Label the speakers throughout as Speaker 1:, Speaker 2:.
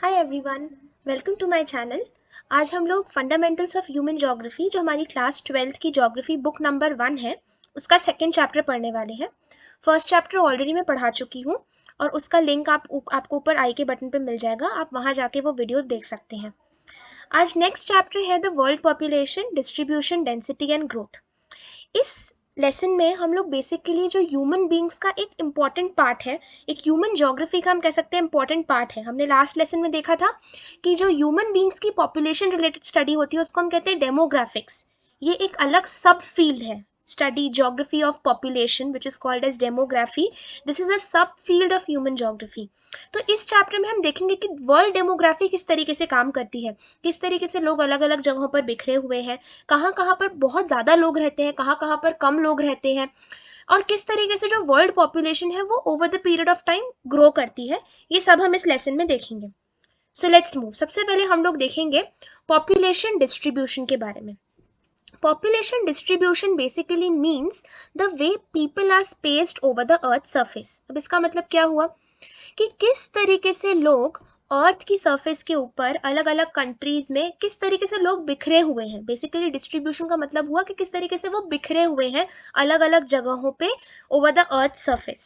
Speaker 1: Hi everyone, welcome to my channel. आज हम लोग फंडामेंटल्स ऑफ ह्यूमन ज्योग्राफी, जो हमारी क्लास 12th की ज्योग्राफी बुक नंबर 1 है, उसका सेकंड चैप्टर पढ़ने वाले हैं। फर्स्ट चैप्टर ऑलरेडी मैं पढ़ा चुकी हूँ और उसका लिंक आपको ऊपर आई के बटन पे मिल जाएगा। आप वहाँ जाके वो वीडियो देख सकते हैं। आज नेक्स्ट चैप्टर है the world population, distribution, density and growth. इस लेसन में हम लोग बेसिकली जो ह्यूमन बींग्स का एक इम्पॉर्टेंट पार्ट है, एक ह्यूमन ज्योग्राफी का हम कह सकते हैं इम्पॉर्टेंट पार्ट है। हमने लास्ट लेसन में देखा था कि जो ह्यूमन बींग्स की पॉपुलेशन रिलेटेड स्टडी होती है उसको हम कहते हैं डेमोग्राफिक्स। ये एक अलग सब फील्ड है, study geography of population which is called as demography. This is a subfield of human geography. तो इस चैप्टर में हम देखेंगे कि वर्ल्ड डेमोग्राफी किस तरीके से काम करती है, किस तरीके से लोग अलग अलग जगहों पर बिखरे हुए हैं, कहाँ कहाँ पर बहुत ज़्यादा लोग रहते हैं, कहाँ कहाँ पर कम लोग रहते हैं, और किस तरीके से जो वर्ल्ड पॉपुलेशन है वो over the period of time grow करती है। ये सब हम इस लेसन में देखेंगे। So let's move. सबसे पहले हम लोग देखेंगे पॉपुलेशन डिस्ट्रीब्यूशन के बारे में। Population distribution basically means the way people are spaced over the earth surface। अब इसका मतलब क्या हुआ कि किस तरीके से लोग अर्थ की सरफेस के ऊपर अलग अलग कंट्रीज में किस तरीके से लोग बिखरे हुए हैं। बेसिकली डिस्ट्रीब्यूशन का मतलब हुआ कि किस तरीके से वो बिखरे हुए हैं अलग अलग जगहों पे ओवर द अर्थ सरफेस।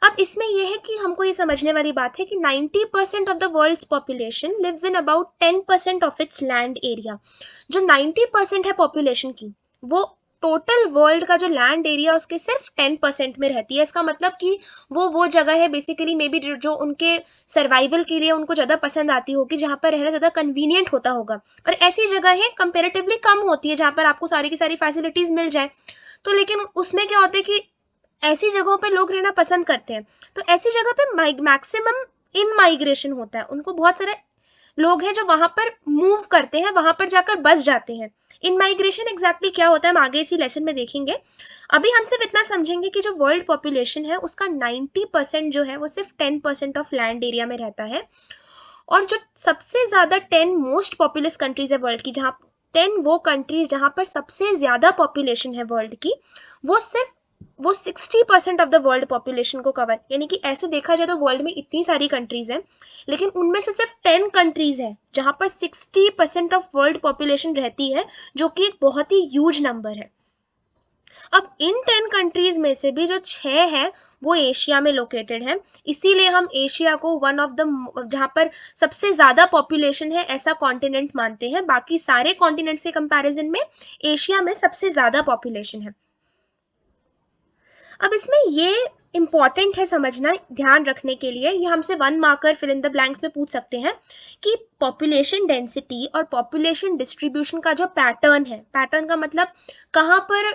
Speaker 1: अब इसमें यह है कि हमको ये समझने वाली बात है कि 90% of the world's population lives in about 10% of its land area. जो 90% है पॉपुलेशन की, वो टोटल वर्ल्ड का जो लैंड एरिया उसके सिर्फ 10% में रहती है। इसका मतलब कि वो जगह है बेसिकली मे बी जो उनके सर्वाइवल के लिए उनको ज़्यादा पसंद आती होगी, जहाँ पर रहना ज़्यादा कन्वीनियंट होता होगा। और ऐसी जगह है कंपेरेटिवली कम होती है जहाँ पर आपको सारी की सारी फैसिलिटीज़ मिल जाए। तो लेकिन उसमें क्या होता है कि ऐसी जगहों पर लोग रहना पसंद करते हैं। तो ऐसी जगह पे मैक्सिमम इन माइग्रेशन होता है। उनको बहुत सारे लोग हैं जो वहां पर मूव करते हैं, वहां पर जाकर बस जाते हैं। इन माइग्रेशन एग्जैक्टली क्या होता है हम आगे इसी लेसन में देखेंगे। अभी हम सिर्फ इतना समझेंगे कि जो वर्ल्ड पॉपुलेशन है उसका 90% जो है वो सिर्फ 10% ऑफ लैंड एरिया में रहता है। और जो सबसे ज्यादा 10 मोस्ट पॉपुलस कंट्रीज है वर्ल्ड की, जहाँ 10 वो कंट्रीज जहाँ पर सबसे ज्यादा पॉपुलेशन है वर्ल्ड की, वो 60% ऑफ द वर्ल्ड पॉपुलेशन को कवर, यानी कि ऐसे देखा जाए तो वर्ल्ड में इतनी सारी कंट्रीज हैं लेकिन उनमें से सिर्फ 10 कंट्रीज हैं जहां पर 60% ऑफ वर्ल्ड पॉपुलेशन रहती है, जो कि एक बहुत ही ह्यूज नंबर है। अब इन 10 कंट्रीज में से भी जो 6 है वो एशिया में लोकेटेड है। इसीलिए हम एशिया को वन ऑफ द जहाँ पर सबसे ज्यादा पॉपुलेशन है ऐसा कॉन्टिनेंट मानते हैं। बाकी सारे कॉन्टिनेंट से कंपैरिजन में एशिया में सबसे ज्यादा पॉपुलेशन है। अब इसमें ये इंपॉर्टेंट है समझना, ध्यान रखने के लिए, ये हमसे 1 marker fill in the blanks में पूछ सकते हैं कि पॉपुलेशन डेंसिटी और पॉपुलेशन डिस्ट्रीब्यूशन का जो पैटर्न है, पैटर्न का मतलब कहाँ पर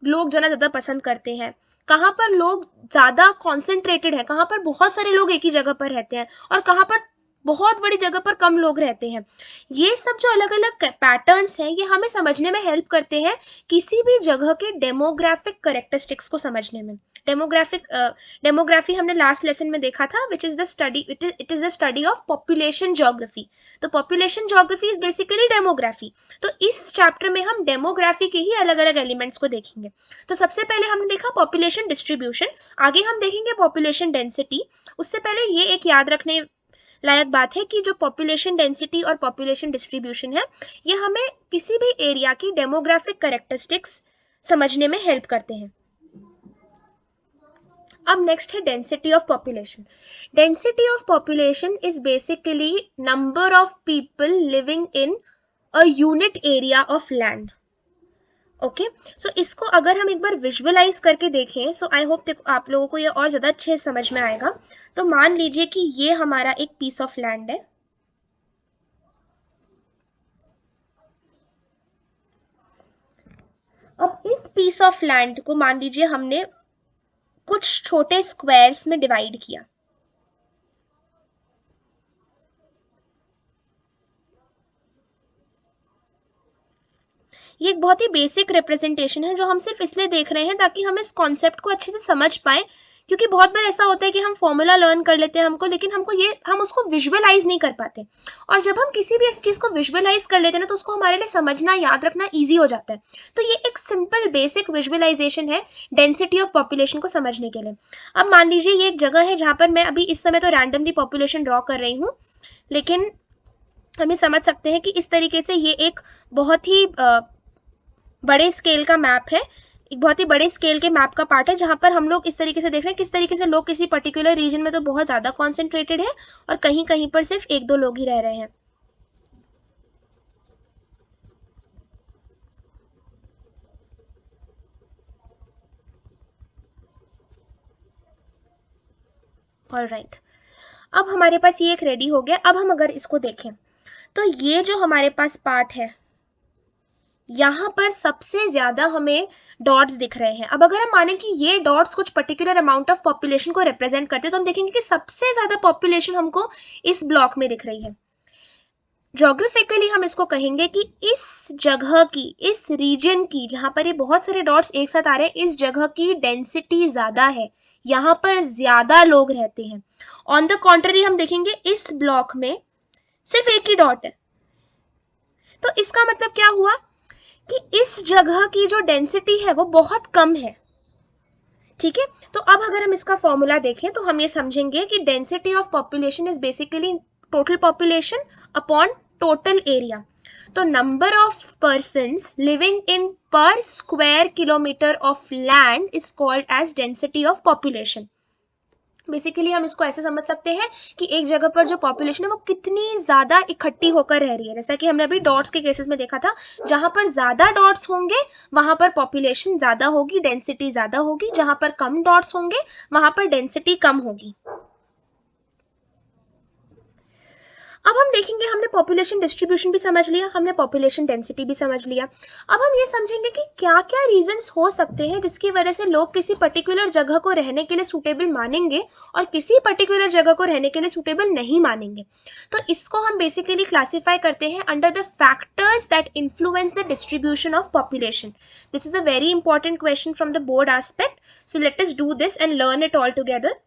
Speaker 1: लोग जाना ज़्यादा पसंद करते हैं, कहाँ पर लोग ज़्यादा कॉन्सेंट्रेटेड है, कहाँ पर बहुत सारे लोग एक ही जगह पर रहते हैं और कहाँ पर बहुत बड़ी जगह पर कम लोग रहते हैं। ये सब जो अलग अलग पैटर्न्स हैं ये हमें समझने में हेल्प करते हैं किसी भी जगह के डेमोग्राफिक करेक्टरिस्टिक्स को समझने में। डेमोग्राफी हमने लास्ट लेसन में देखा था, which is the study it is the study of population geography. तो population geography is basically demography. तो इस चैप्टर में हम डेमोग्राफी के ही अलग अलग एलिमेंट्स को देखेंगे। तो सबसे पहले हमने देखा पॉपुलेशन डिस्ट्रीब्यूशन, आगे हम देखेंगे पॉपुलेशन डेंसिटी। उससे पहले ये एक याद रखने लायक बात है कि जो पॉपुलेशन डेंसिटी और पॉपुलेशन डिस्ट्रीब्यूशन है ये हमें किसी भी एरिया की डेमोग्राफिक कैरेक्टरिस्टिक्स समझने में हेल्प करते हैं। अब नेक्स्ट है density of population. Density of population is basically number of people living in a unit area of land. Okay, so इसको अगर हम एक बार विजुअलाइज करके देखें, सो आई होप आप लोगों को ये और ज़्यादा अच्छे समझ में आएगा। तो मान लीजिए कि ये हमारा एक पीस ऑफ लैंड है। अब इस पीस ऑफ लैंड को मान लीजिए हमने कुछ छोटे स्क्वायर्स में डिवाइड किया। ये एक बहुत ही बेसिक रिप्रेजेंटेशन है जो हम सिर्फ इसलिए देख रहे हैं ताकि हम इस कॉन्सेप्ट को अच्छे से समझ पाए, क्योंकि बहुत बार ऐसा होता है कि हम फॉर्मूला लर्न कर लेते हैं लेकिन हम उसको विजुअलाइज नहीं कर पाते। और जब हम किसी भी इस चीज़ को विजुअलाइज कर लेते हैं ना तो उसको हमारे लिए समझना, याद रखना ईजी हो जाता है। तो ये एक सिंपल बेसिक विजुअलाइजेशन है डेंसिटी ऑफ पॉपुलेशन को समझने के लिए। अब मान लीजिए ये एक जगह है जहाँ पर मैं अभी इस समय तो रैंडमली पॉपुलेशन ड्रॉ कर रही हूँ। लेकिन हम ये समझ सकते हैं कि इस तरीके से ये एक बहुत ही बड़े स्केल का मैप है, एक बहुत ही बड़े स्केल के मैप का पार्ट है, जहां पर हम लोग इस तरीके से देख रहे हैं किस तरीके से लोग किसी पर्टिकुलर रीजन में तो बहुत ज़्यादा कॉन्सेंट्रेटेड है और कहीं कहीं पर सिर्फ 1-2 लोग ही रह रहे हैं। ऑलराइट, अब हमारे पास ये एक रेडी हो गया। अब हम अगर इसको देखें तो ये जो हमारे पास पार्ट है, यहाँ पर सबसे ज्यादा हमें डॉट्स दिख रहे हैं। अब अगर हम माने कि ये डॉट्स कुछ पर्टिकुलर अमाउंट ऑफ पॉपुलेशन को रिप्रेजेंट करते हैं, तो हम देखेंगे कि सबसे ज्यादा पॉपुलेशन हमको इस ब्लॉक में दिख रही है। ज्योग्राफिकली हम इसको कहेंगे कि इस जगह की, इस रीजन की, जहां पर ये बहुत सारे डॉट्स एक साथ आ रहे हैं, इस जगह की डेंसिटी ज्यादा है, यहाँ पर ज्यादा लोग रहते हैं। ऑन द कॉन्ट्ररी हम देखेंगे इस ब्लॉक में सिर्फ एक ही डॉट है। तो इसका मतलब क्या हुआ कि इस जगह की जो डेंसिटी है वो बहुत कम है। ठीक है, तो अब अगर हम इसका फॉर्मूला देखें तो हम ये समझेंगे कि density of population is basically total population upon total area. तो number of persons living in per square kilometre of land is called as density of population. Basically हम इसको ऐसे समझ सकते हैं कि एक जगह पर जो पॉपुलेशन है वो कितनी ज्यादा इकट्ठी होकर रह रही है। जैसा कि हमने अभी डॉट्स के केसेस में देखा था, जहां पर ज्यादा डॉट्स होंगे वहां पर पॉपुलेशन ज्यादा होगी, डेंसिटी ज्यादा होगी, जहां पर कम डॉट्स होंगे वहां पर डेंसिटी कम होगी। अब हम देखेंगे, हमने पॉपुलेशन डिस्ट्रीब्यूशन भी समझ लिया, हमने पॉपुलेशन डेंसिटी भी समझ लिया। अब हम ये समझेंगे कि क्या क्या रीजंस हो सकते हैं जिसकी वजह से लोग किसी पर्टिकुलर जगह को रहने के लिए सूटेबल मानेंगे और किसी पर्टिकुलर जगह को रहने के लिए सूटेबल नहीं मानेंगे। तो इसको हम बेसिकली क्लासिफाई करते हैं under the factors that influence the distribution of population. This is a very important question from the board aspect, so let us do this and learn it all together.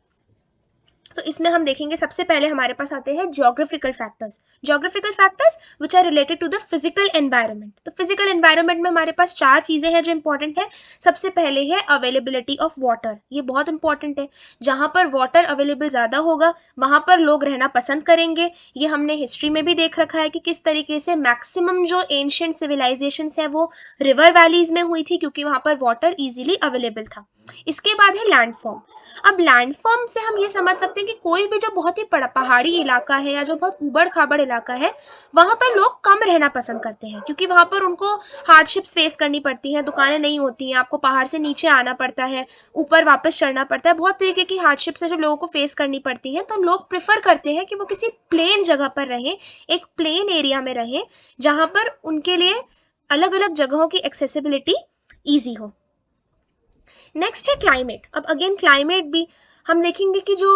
Speaker 1: तो इसमें हम देखेंगे सबसे पहले हमारे पास आते हैं geographical factors. Geographical factors which are related to the physical environment. तो फिजिकल एनवायरनमेंट में हमारे पास 4 चीजें हैं जो इंपॉर्टेंट है। सबसे पहले है अवेलेबिलिटी ऑफ वाटर, ये बहुत इंपॉर्टेंट है। जहां पर वाटर अवेलेबल ज्यादा होगा वहां पर लोग रहना पसंद करेंगे। ये हमने हिस्ट्री में भी देख रखा है कि किस तरीके से मैक्सिमम जो एंशिएंट सिविलाइजेशन है वो रिवर वैलीज में हुई थी, क्योंकि वहां पर वाटर इजीली अवेलेबल था। इसके बाद है लैंडफॉर्म। अब लैंडफॉर्म से हम ये समझ सकते हैं कि कोई भी जो बहुत ही पहाड़ी इलाका है या जो बहुत उबड़ खाबड़ इलाका है वहां पर लोग कम रहना पसंद करते हैं, क्योंकि वहां पर उनको हार्डशिप्स फेस करनी पड़ती हैं, दुकानें नहीं होती हैं, आपको पहाड़ से नीचे आना पड़ता है, ऊपर वापस चढ़ना पड़ता है, बहुत तरीके की हार्डशिप्स है जो लोगों को फेस करनी पड़ती हैं। तो लोग प्रेफर करते हैं कि वो किसी प्लेन जगह पर रहें, एक प्लेन एरिया में रहें, जहां पर उनके लिए अलग अलग जगहों की एक्सेसिबिलिटी ईजी हो। नेक्स्ट है क्लाइमेट। अब अगेन क्लाइमेट भी हम देखेंगे कि जो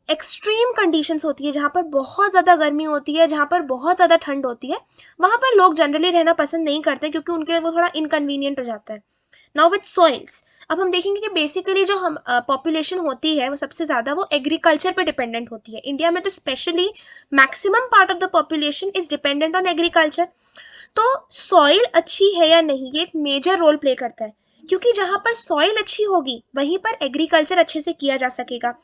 Speaker 1: एक्सट्रीम कंडीशंस होती है, जहाँ पर बहुत ज़्यादा गर्मी होती है, जहाँ पर बहुत ज़्यादा ठंड होती है, वहाँ पर लोग जनरली रहना पसंद नहीं करते क्योंकि उनके लिए वो थोड़ा इनकन्वीनियंट हो जाता है। नाउ विथ सॉइल्स, अब हम देखेंगे कि बेसिकली जो हम पॉपुलेशन होती है वो सबसे ज़्यादा वो एग्रीकल्चर पर डिपेंडेंट होती है। इंडिया में तो specially maximum part of the population is dependent on agriculture. तो सॉइल अच्छी है या नहीं ये एक मेजर रोल प्ले करता है, क्योंकि जहां पर सॉइल अच्छी होगी वहीं पर एग्रीकल्चर अच्छे से किया जा सकेगा,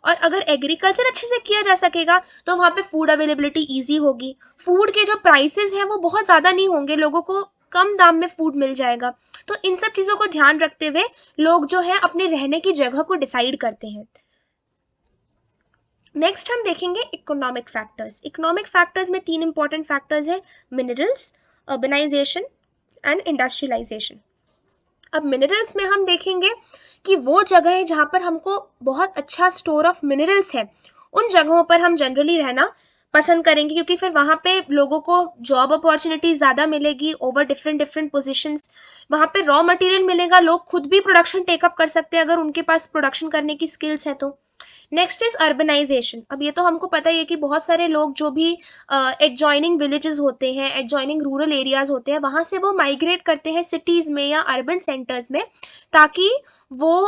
Speaker 1: और अगर एग्रीकल्चर अच्छे से किया जा सकेगा तो वहां पे फूड अवेलेबिलिटी इजी होगी, फूड के जो प्राइसेस हैं वो बहुत ज़्यादा नहीं होंगे, लोगों को कम दाम में फूड मिल जाएगा। तो इन सब चीज़ों को ध्यान रखते हुए लोग जो है अपने रहने की जगह को डिसाइड करते हैं। नेक्स्ट हम देखेंगे इकोनॉमिक फैक्टर्स। इकोनॉमिक फैक्टर्स में 3 इंपॉर्टेंट फैक्टर्स हैं, मिनरल्स, अर्बनाइजेशन एंड इंडस्ट्रियलाइजेशन। अब मिनरल्स में हम देखेंगे कि वो जगह है जहाँ पर हमको बहुत अच्छा स्टोर ऑफ मिनरल्स है, उन जगहों पर हम जनरली रहना पसंद करेंगे, क्योंकि फिर वहाँ पे लोगों को जॉब अपॉर्चुनिटीज ज़्यादा मिलेगी ओवर डिफरेंट डिफरेंट पोजीशंस। वहाँ पे रॉ मटेरियल मिलेगा, लोग खुद भी प्रोडक्शन टेकअप कर सकते हैं अगर उनके पास प्रोडक्शन करने की स्किल्स है तो। Next is urbanization. अब ये तो हमको पता ही है कि बहुत सारे लोग जो भी एडजॉइनिंग विलेजेस होते हैं, एडजॉइनिंग रूरल एरियाज होते हैं, वहाँ से वो माइग्रेट करते हैं सिटीज़ में या अर्बन सेंटर्स में, ताकि वो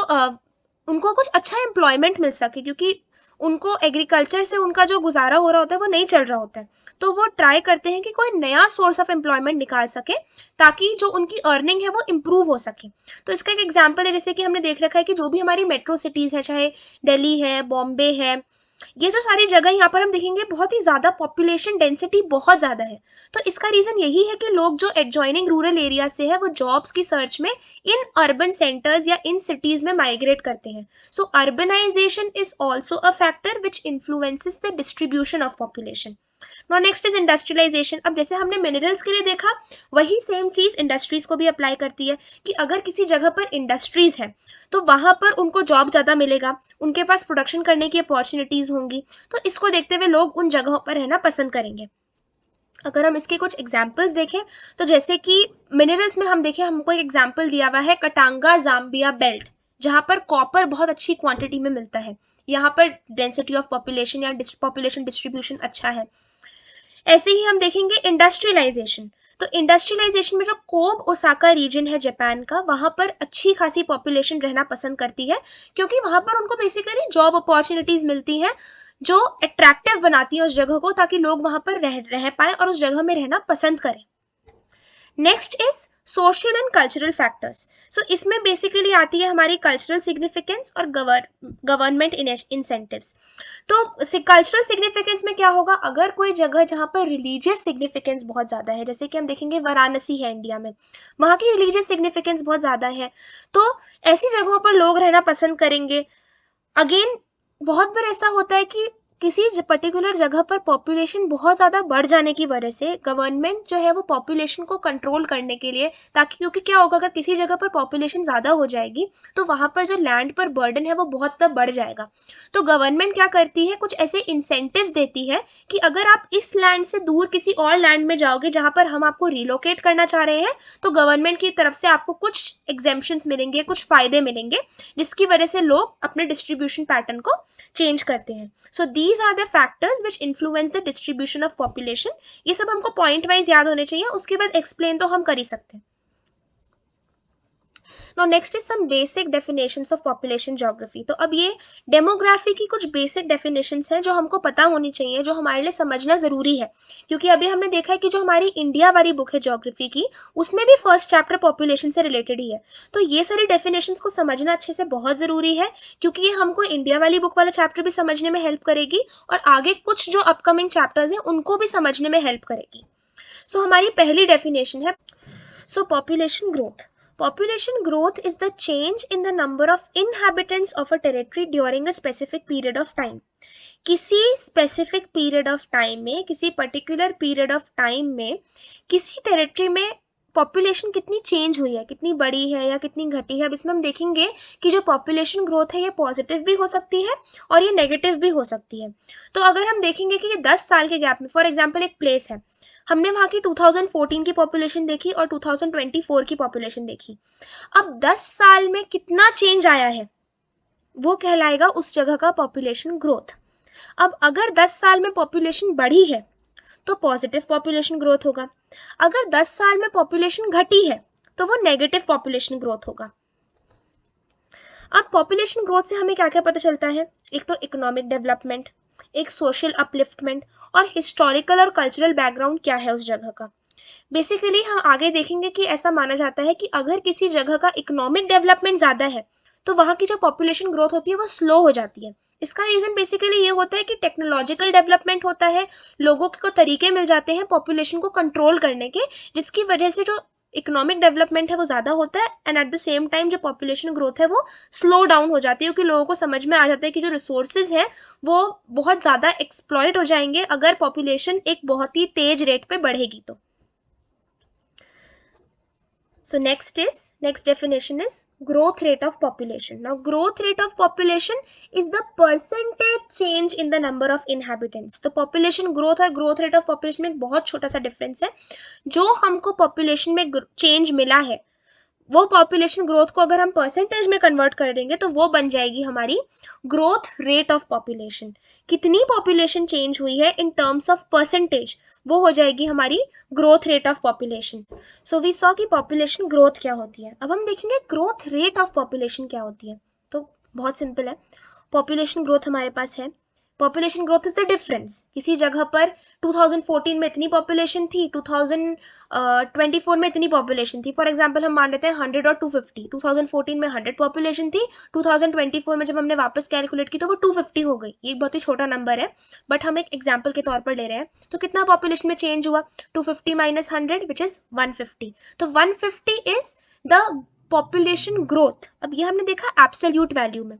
Speaker 1: उनको कुछ अच्छा एम्प्लॉयमेंट मिल सके, क्योंकि उनको एग्रीकल्चर से उनका जो गुजारा हो रहा होता है वो नहीं चल रहा होता है। तो वो ट्राई करते हैं कि कोई नया सोर्स ऑफ एम्प्लॉयमेंट निकाल सके ताकि जो उनकी अर्निंग है वो इम्प्रूव हो सके। तो इसका एक एग्जाम्पल है, जैसे कि हमने देख रखा है कि जो भी हमारी मेट्रो सिटीज़ है, चाहे दिल्ली है, बॉम्बे है, ये जो सारी जगह यहाँ पर हम देखेंगे बहुत ही ज़्यादा पॉपुलेशन डेंसिटी बहुत ज़्यादा है। तो इसका रीज़न यही है कि लोग जो एडजॉइनिंग रूरल एरिया से है वो जॉब्स की सर्च में इन अर्बन सेंटर्स या इन सिटीज़ में माइग्रेट करते हैं। So urbanisation is also a factor which influences the distribution of population. Now next is industrialisation. अब जैसे हमने मिनरल्स के लिए देखा, वही सेम चीज इंडस्ट्रीज को भी अप्लाई करती है कि अगर किसी जगह पर इंडस्ट्रीज है तो वहां पर उनको जॉब ज्यादा मिलेगा, उनके पास प्रोडक्शन करने की अपॉर्चुनिटीज होंगी, तो इसको देखते हुए लोग उन जगहों पर रहना पसंद करेंगे। अगर हम इसके कुछ एग्जाम्पल्स देखें तो जैसे कि मिनरल्स में हम देखें, हमको एक एग्जाम्पल दिया हुआ है कटांगा जाम्बिया बेल्ट, जहां पर कॉपर बहुत अच्छी क्वांटिटी में मिलता है। यहाँ पर डेंसिटी ऑफ पॉपुलेशन या पॉपुलेशन डिस्ट्रीब्यूशन अच्छा है। ऐसे ही हम देखेंगे इंडस्ट्रियलाइजेशन। तो इंडस्ट्रियलाइजेशन में जो कोब ओसाका रीजन है जापान का, वहां पर अच्छी खासी पॉपुलेशन रहना पसंद करती है, क्योंकि वहां पर उनको बेसिकली जॉब अपॉर्चुनिटीज मिलती हैं जो अट्रैक्टिव बनाती है उस जगह को, ताकि लोग वहां पर रह पाए और उस जगह में रहना पसंद करें। Next is social and cultural factors. So इसमें बेसिकली आती है हमारी कल्चरल सिग्निफिकेंस और गवर्नमेंट इंसेंटिव्स। तो कल्चरल सिग्निफिकेंस में क्या होगा, अगर कोई जगह जहाँ पर रिलीजियस सिग्निफिकेंस बहुत ज़्यादा है, जैसे कि हम देखेंगे वाराणसी है इंडिया में, वहाँ की रिलीजियस सिग्निफिकेंस बहुत ज़्यादा है, तो ऐसी जगहों पर लोग रहना पसंद करेंगे। अगेन बहुत बार ऐसा होता है कि किसी पर्टिकुलर जगह पर पॉपुलेशन बहुत ज़्यादा बढ़ जाने की वजह से गवर्नमेंट जो है वो पॉपुलेशन को कंट्रोल करने के लिए, ताकि क्योंकि क्या होगा, अगर किसी जगह पर पॉपुलेशन ज़्यादा हो जाएगी तो वहाँ पर जो लैंड पर बर्डन है वो बहुत ज़्यादा बढ़ जाएगा। तो गवर्नमेंट क्या करती है, कुछ ऐसे इंसेंटिव्स देती है कि अगर आप इस लैंड से दूर किसी और लैंड में जाओगे जहाँ पर हम आपको रिलोकेट करना चाह रहे हैं, तो गवर्नमेंट की तरफ से आपको कुछ एग्जेम्पशंस मिलेंगे, कुछ फ़ायदे मिलेंगे, जिसकी वजह से लोग अपने डिस्ट्रीब्यूशन पैटर्न को चेंज करते हैं। सो these are the factors which influence the distribution of population। ये सब हमको पॉइंट वाइज याद होने चाहिए, उसके बाद एक्सप्लेन तो हम कर ही सकते हैं। Now next is some basic definitions of population geography। तो अब ये डेमोग्राफी की कुछ बेसिक डेफिनेशंस हैं जो हमको पता होनी चाहिए, जो हमारे लिए समझना ज़रूरी है, क्योंकि अभी हमने देखा है कि जो हमारी इंडिया वाली बुक है ज्योग्राफी की, उसमें भी फर्स्ट चैप्टर पॉपुलेशन से रिलेटेड ही है। तो ये सारी डेफिनेशंस को समझना अच्छे से बहुत ज़रूरी है, क्योंकि ये हमको इंडिया वाली बुक वाला चैप्टर भी समझने में हेल्प करेगी और आगे कुछ जो अपकमिंग चैप्टर्स हैं उनको भी समझने में हेल्प करेगी। सो हमारी पहली डेफिनेशन है, सो population growth. Population growth is the change in the number of inhabitants of a territory during a specific period of time। किसी specific period of time में, किसी particular period of time में किसी territory में population कितनी change हुई है, कितनी बड़ी है या कितनी घटी है। अब इसमें हम देखेंगे कि जो पॉपुलेशन ग्रोथ है ये पॉजिटिव भी हो सकती है और ये नेगेटिव भी हो सकती है। तो अगर हम देखेंगे कि ये 10 साल के गैप में, फॉर एग्जांपल एक प्लेस है, हमने वहाँ की 2014 की पॉपुलेशन देखी और 2024 की पॉपुलेशन देखी, अब 10 साल में कितना चेंज आया है वो कहलाएगा उस जगह का पॉपुलेशन ग्रोथ। अब अगर 10 साल में पॉपुलेशन बढ़ी है तो पॉजिटिव पॉपुलेशन ग्रोथ होगा, अगर 10 साल में पॉपुलेशन घटी है तो वो नेगेटिव पॉपुलेशन ग्रोथ होगा। अब पॉपुलेशन ग्रोथ से हमें क्या क्या पता चलता है, एक तो इकोनॉमिक डेवलपमेंट, एक सोशल अपलिफ्टमेंट और हिस्टोरिकल और कल्चरल बैकग्राउंड क्या है उस जगह का। बेसिकली हम आगे देखेंगे कि ऐसा माना जाता है कि अगर किसी जगह का इकोनॉमिक डेवलपमेंट ज़्यादा है तो वहाँ की जो पॉपुलेशन ग्रोथ होती है वो स्लो हो जाती है। इसका रीज़न बेसिकली ये होता है कि टेक्नोलॉजिकल डेवलपमेंट होता है, लोगों को तरीके मिल जाते हैं पॉपुलेशन को कंट्रोल करने के, जिसकी वजह से जो इकोनॉमिक डेवलपमेंट है वो ज़्यादा होता है and at the same time जो पॉपुलेशन ग्रोथ है वो स्लो डाउन हो जाती है, क्योंकि लोगों को समझ में आ जाता है कि जो रिसोर्सेज है वो बहुत ज़्यादा एक्सप्लॉइट हो जाएंगे अगर पॉपुलेशन एक बहुत ही तेज रेट पे बढ़ेगी तो। So next definition is growth rate of population। Now growth rate of population is the percentage change in the number of inhabitants। तो population growth और growth rate of population में एक बहुत छोटा सा difference है। जो हमको population में change मिला है वो पॉपुलेशन ग्रोथ को अगर हम परसेंटेज में कन्वर्ट कर देंगे तो वो बन जाएगी हमारी ग्रोथ रेट ऑफ पॉपुलेशन। कितनी पॉपुलेशन चेंज हुई है इन टर्म्स ऑफ परसेंटेज, वो हो जाएगी हमारी growth rate of population. So we saw कि पॉपुलेशन ग्रोथ क्या होती है। अब हम देखेंगे ग्रोथ रेट ऑफ पॉपुलेशन क्या होती है। तो बहुत सिंपल है, पॉपुलेशन ग्रोथ हमारे पास है, population growth is the difference. किसी जगह पर 2014 में इतनी पॉपुलेशन थी, 2024 में इतनी पॉपुलेशन थी। फॉर एग्जांपल हम मान लेते हैं 100 और 250। 2014 में 100 पॉपुलेशन थी, 2024 में जब हमने वापस कैलकुलेट की तो वो 250 हो गई। ये एक बहुत ही छोटा नंबर है, बट हम एक एग्जाम्पल के तौर पर ले रहे हैं। तो कितना पॉपुलेशन में चेंज हुआ? 250 माइनस 100 विच इज 150। तो 150 इज द पॉपुलेशन ग्रोथ। अब ये हमने देखा एब्सोल्यूट वैल्यू में।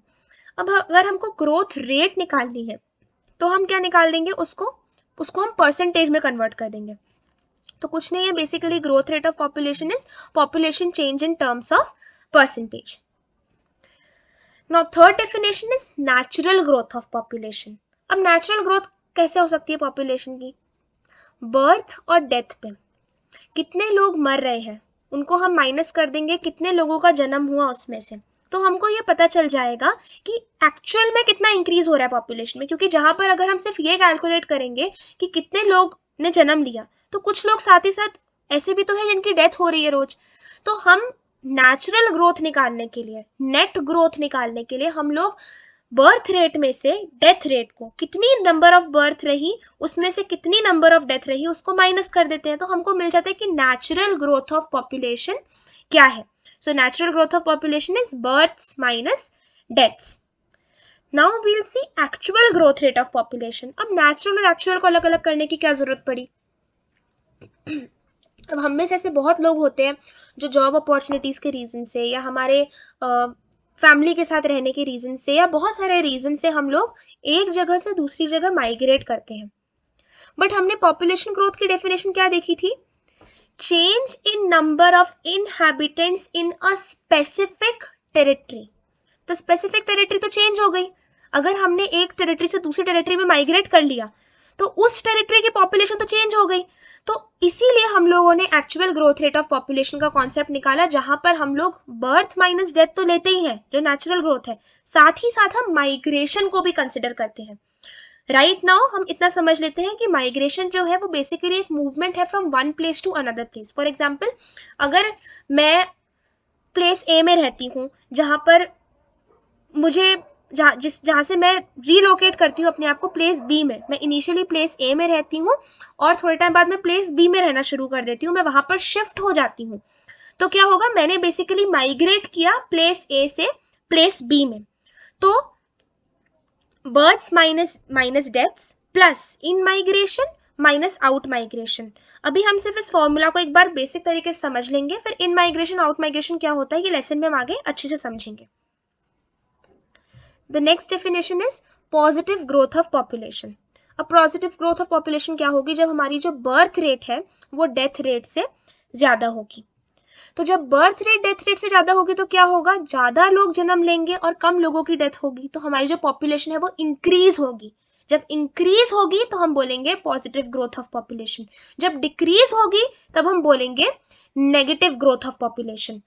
Speaker 1: अब अगर हमको ग्रोथ रेट निकालनी है तो हम क्या निकाल देंगे? उसको हम परसेंटेज में कन्वर्ट कर देंगे। तो कुछ नहीं है, basically growth rate of population is population change in terms of percentage. Now third definition is natural growth of population. अब नेचुरल ग्रोथ कैसे हो सकती है पॉपुलेशन की? बर्थ और डेथ पे कितने लोग मर रहे हैं उनको हम माइनस कर देंगे कितने लोगों का जन्म हुआ उसमें से, तो हमको ये पता चल जाएगा कि एक्चुअल में कितना इंक्रीज हो रहा है पॉपुलेशन में। क्योंकि जहां पर अगर हम सिर्फ ये कैलकुलेट करेंगे कि कितने लोग ने जन्म लिया, तो कुछ लोग साथ ही साथ ऐसे भी तो है जिनकी डेथ हो रही है रोज। तो हम नेचुरल ग्रोथ निकालने के लिए, नेट ग्रोथ निकालने के लिए हम लोग बर्थ रेट में से डेथ रेट को, कितनी नंबर ऑफ बर्थ रही उसमें से कितनी नंबर ऑफ डेथ रही उसको माइनस कर देते हैं। तो हमको मिल जाता है कि नेचुरल ग्रोथ ऑफ पॉपुलेशन क्या है। So natural growth of population is births minus deaths. Now we'll see actual growth rate of population. अब natural और actual को अलग अलग करने की क्या जरूरत पड़ी? अब हम में से ऐसे बहुत लोग होते हैं जो जॉब अपॉर्चुनिटीज के रीजन से या हमारे फैमिली के साथ रहने के रीजन से या बहुत सारे रीजन से हम लोग एक जगह से दूसरी जगह माइग्रेट करते हैं। बट हमने पॉपुलेशन ग्रोथ की डेफिनेशन क्या देखी थी? change in number of inhabitants in a specific territory। तो स्पेसिफिक टेरिटरी तो चेंज हो गई। अगर हमने एक टेरिटरी से दूसरी टेरिटरी में माइग्रेट कर लिया तो उस टेरिटरी की पॉपुलेशन तो चेंज हो गई। तो इसीलिए हम लोगों ने actual growth rate of population का कॉन्सेप्ट निकाला, जहां पर हम लोग बर्थ माइनस डेथ तो लेते ही हैं जो नेचुरल ग्रोथ है, साथ ही साथ हम माइग्रेशन को भी कंसिडर करते हैं। राइट नाउ हम इतना समझ लेते हैं कि माइग्रेशन जो है वो बेसिकली एक मूवमेंट है from one place to another place. For example, अगर मैं प्लेस ए में रहती हूँ जहाँ पर मुझे जहाँ से मैं रीलोकेट करती हूँ अपने आप को प्लेस बी में, मैं इनिशियली प्लेस ए में रहती हूँ और थोड़े टाइम बाद मैं प्लेस बी में रहना शुरू कर देती हूँ, मैं वहां पर शिफ्ट हो जाती हूँ। तो क्या होगा? मैंने बेसिकली माइग्रेट किया प्लेस ए से प्लेस बी में। तो births minus deaths plus in migration minus out migration. अभी हम सिर्फ इस फॉर्मूला को एक बार बेसिक तरीके से समझ लेंगे, फिर इन माइग्रेशन आउट माइग्रेशन क्या होता है ये लेसन में हम आगे अच्छे से समझेंगे। The next definition is positive growth of population. अब पॉजिटिव ग्रोथ ऑफ पॉपुलेशन क्या होगी? जब हमारी जो बर्थ रेट है वो डेथ रेट से ज्यादा होगी। तो जब बर्थ रेट डेथ रेट से ज्यादा होगी तो क्या होगा? ज्यादा लोग जन्म लेंगे और कम लोगों की डेथ होगी, तो हमारी जो पॉपुलेशन है वो इंक्रीज होगी। जब इंक्रीज होगी तो हम बोलेंगे पॉजिटिव ग्रोथ ऑफ पॉपुलेशन, जब डिक्रीज होगी तब हम बोलेंगे नेगेटिव ग्रोथ ऑफ पॉपुलेशन।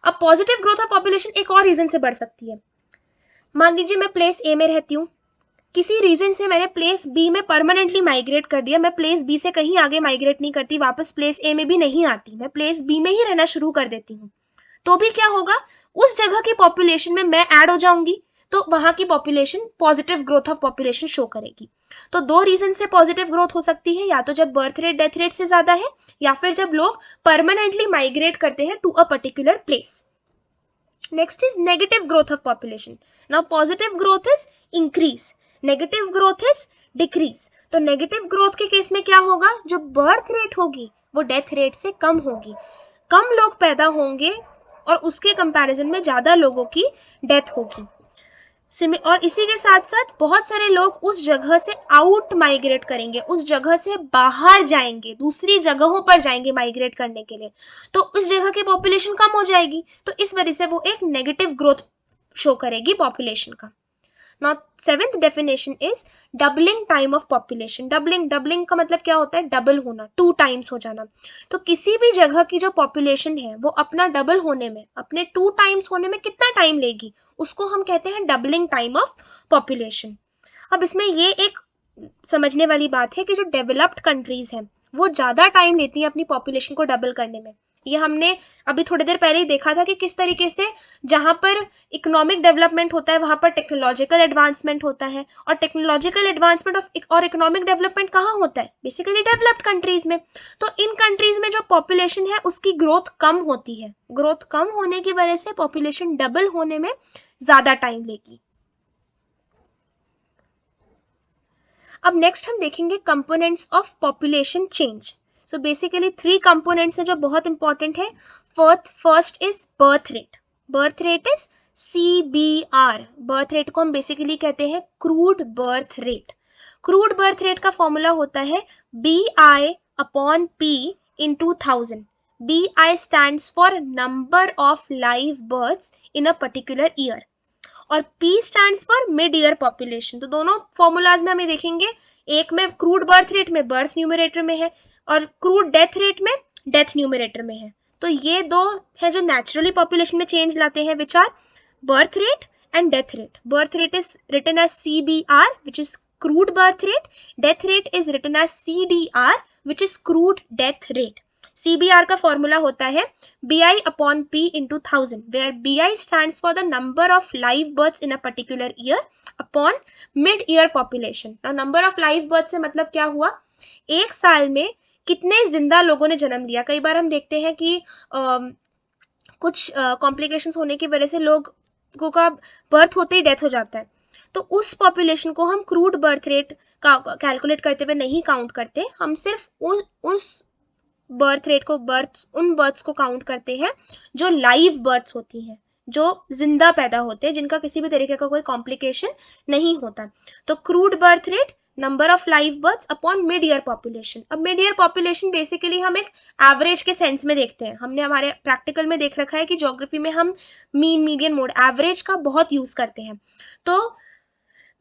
Speaker 1: अब पॉजिटिव ग्रोथ ऑफ पॉपुलेशन एक और रीजन से बढ़ सकती है। मान लीजिए मैं प्लेस ए में रहती हूँ, किसी रीजन से मैंने प्लेस बी में परमानेंटली माइग्रेट कर दिया, मैं प्लेस बी से कहीं आगे माइग्रेट नहीं करती, वापस प्लेस ए में भी नहीं आती, मैं प्लेस बी में ही रहना शुरू कर देती हूँ, तो भी क्या होगा? उस जगह की पॉपुलेशन में मैं ऐड हो जाऊंगी, तो वहां की population positive growth of population show करेगी। तो दो रीजन से पॉजिटिव ग्रोथ हो सकती है, या तो जब बर्थ रेट डेथ रेट से ज्यादा है, या फिर जब लोग परमानेंटली माइग्रेट करते हैं to a particular place. Next is negative growth of population. Now positive growth is increase, negative growth is decrease. तो नेगेटिव ग्रोथ के केस में क्या होगा? जो बर्थ रेट होगी वो डेथ रेट से कम होगी, कम लोग पैदा होंगे और उसके कंपैरिजन में ज्यादा लोगों की डेथ होगी। और इसी के साथ साथ बहुत सारे लोग उस जगह से आउट माइग्रेट करेंगे, उस जगह से बाहर जाएंगे, दूसरी जगहों पर जाएंगे माइग्रेट करने के लिए, तो उस जगह की पॉपुलेशन कम हो जाएगी। तो इस वजह से वो एक नेगेटिव ग्रोथ शो करेगी पॉपुलेशन का। Now seventh definition is doubling time of population। Doubling का मतलब क्या होता है? डबल होना, 2 टाइम्स हो जाना। तो किसी भी जगह की जो पॉपुलेशन है वो अपना डबल होने में, अपने 2 टाइम्स होने में कितना टाइम लेगी, उसको हम कहते हैं डबलिंग टाइम ऑफ पॉपुलेशन। अब इसमें ये एक समझने वाली बात है कि जो डेवलप्ड कंट्रीज हैं वो ज्यादा टाइम लेती हैं अपनी पॉपुलेशन को डबल करने में, ये हमने अभी थोड़ी देर पहले ही देखा था कि किस तरीके से जहां पर इकोनॉमिक डेवलपमेंट होता है वहां पर टेक्नोलॉजिकल एडवांसमेंट होता है, और टेक्नोलॉजिकल एडवांसमेंट और इकोनॉमिक डेवलपमेंट कहाँ होता है, बेसिकली डेवलप्ड कंट्रीज में। तो इन कंट्रीज में जो पॉपुलेशन है उसकी ग्रोथ कम होती है, ग्रोथ कम होने की वजह से पॉपुलेशन डबल होने में ज्यादा टाइम लेगी। अब नेक्स्ट हम देखेंगे components of population change. So basically 3 components हैं जो बहुत इंपॉर्टेंट है। First is birth rate. Birth rate is CBR। Birth rate को हम बेसिकली कहते हैं crude birth rate. Crude birth rate का फॉर्मूला होता है BI/P into 1000। BI stands for number of live births in a particular year और P stands for mid year population. तो दोनों फॉर्मूलाज में हमें देखेंगे, एक में क्रूड बर्थ रेट में बर्थ न्यूमरेटर में है और क्रूड डेथ रेट में डेथ न्यूमरेटर में है। तो ये दो है जो नेचुरली पॉपुलेशन में चेंज लाते हैं, which are birth rate and death rate. Birth rate is written as CBR which is crude birth rate, death rate is written as CDR which is crude death rate. CBR का formula होता है BI/P into 1000 where BI stands for the number of live births in a particular year upon mid year population। Now number of live births से मतलब क्या हुआ, एक साल में कितने जिंदा लोगों ने जन्म लिया। कई बार हम देखते हैं कि कुछ कॉम्प्लिकेशंस होने की वजह से लोगों का बर्थ होते ही डेथ हो जाता है, तो उस पॉपुलेशन को हम क्रूड बर्थ रेट का कैलकुलेट करते हुए नहीं काउंट करते, हम सिर्फ उस बर्थ रेट को उन बर्थ्स को काउंट करते हैं जो लाइव बर्थ्स होती हैं, जो जिंदा पैदा होते हैं, जिनका किसी भी तरीके का कोई कॉम्प्लिकेशन नहीं होता। तो crude birth rate number of live births upon mid year population. अब मिड ईयर पॉपुलेशन बेसिकली हम एक एवरेज के सेंस में देखते हैं। हमने हमारे प्रैक्टिकल में देख रखा है कि ज्योग्राफी में हम मीन, मीडियन, मोड, एवरेज का बहुत यूज करते हैं। तो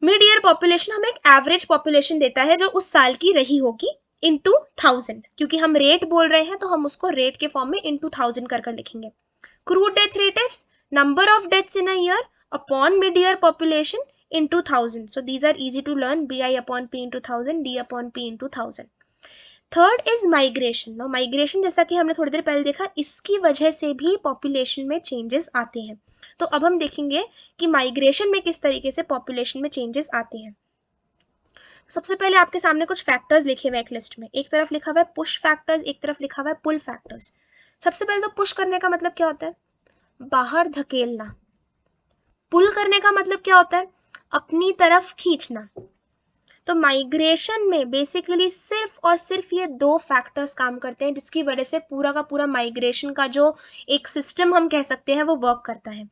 Speaker 1: मिड ईयर पॉपुलेशन हमें एक एवरेज पॉपुलेशन देता है जो उस साल की रही होगी into 1000, क्योंकि हम रेट बोल रहे हैं तो हम उसको रेट के फॉर्म में into 1000 कर लिखेंगे। Crude death rate is number of deaths in a year upon mid year population into 1000। so these are easy to learn, BI/P into 1000, D/P into 1000। Third is migration. Now migration जैसा कि हमने थोड़ी देर पहले देखा, इसकी वजह से भी पॉपुलेशन में चेंजेस आते हैं। तो अब हम देखेंगे कि माइग्रेशन में किस तरीके से पॉपुलेशन में चेंजेस आते हैं। सबसे पहले आपके सामने कुछ फैक्टर्स लिखे हुए एक लिस्ट में, एक तरफ लिखा हुआ है पुश फैक्टर्स, एक तरफ लिखा हुआ है पुल फैक्टर्स। सबसे पहले तो पुश करने का मतलब क्या होता है, बाहर धकेलना। पुल करने का मतलब क्या होता है, अपनी तरफ खींचना। तो माइग्रेशन में बेसिकली सिर्फ और सिर्फ ये 2 फैक्टर्स काम करते हैं, जिसकी वजह से पूरा का पूरा माइग्रेशन का जो एक सिस्टम हम कह सकते हैं वो वर्क करता है।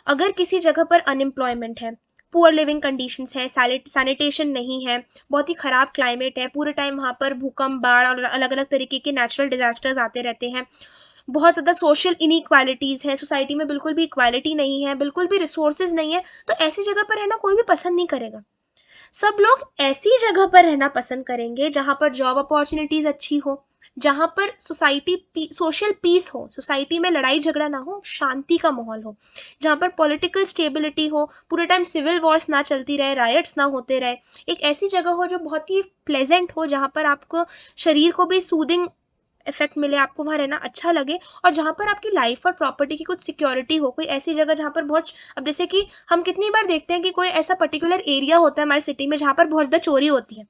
Speaker 1: अगर किसी जगह पर अनएम्प्लॉयमेंट है, पुअर लिविंग कंडीशंस है, सैनिटेशन नहीं है, बहुत ही खराब क्लाइमेट है, पूरे टाइम वहाँ पर भूकंप, बाढ़ और अलग अलग तरीके के नेचुरल डिजास्टर्स आते रहते हैं, बहुत ज़्यादा सोशल इनइक्वालिटीज़ है, सोसाइटी में बिल्कुल भी इक्वालिटी नहीं है, बिल्कुल भी रिसोर्सेज नहीं है, तो ऐसी जगह पर रहना कोई भी पसंद नहीं करेगा। सब लोग ऐसी जगह पर रहना पसंद करेंगे जहाँ पर जॉब अपॉर्चुनिटीज़ अच्छी हो, जहाँ पर सोशल पीस हो, सोसाइटी में लड़ाई झगड़ा ना हो, शांति का माहौल हो, जहाँ पर पॉलिटिकल स्टेबिलिटी हो, पूरे टाइम सिविल वॉर्स ना चलती रहे, रायट्स ना होते रहे। एक ऐसी जगह हो जो बहुत ही प्लेजेंट हो, जहाँ पर आपको शरीर को भी सूदिंग इफेक्ट मिले, आपको वहाँ रहना अच्छा लगे, और जहाँ पर आपकी लाइफ और प्रॉपर्टी की कुछ सिक्योरिटी हो। कोई ऐसी जगह जहाँ पर बहुत, अब जैसे कि हम कितनी बार देखते हैं कि कोई ऐसा पर्टिकुलर एरिया होता है हमारी सिटी में जहाँ पर बहुत ज़्यादा चोरी होती है,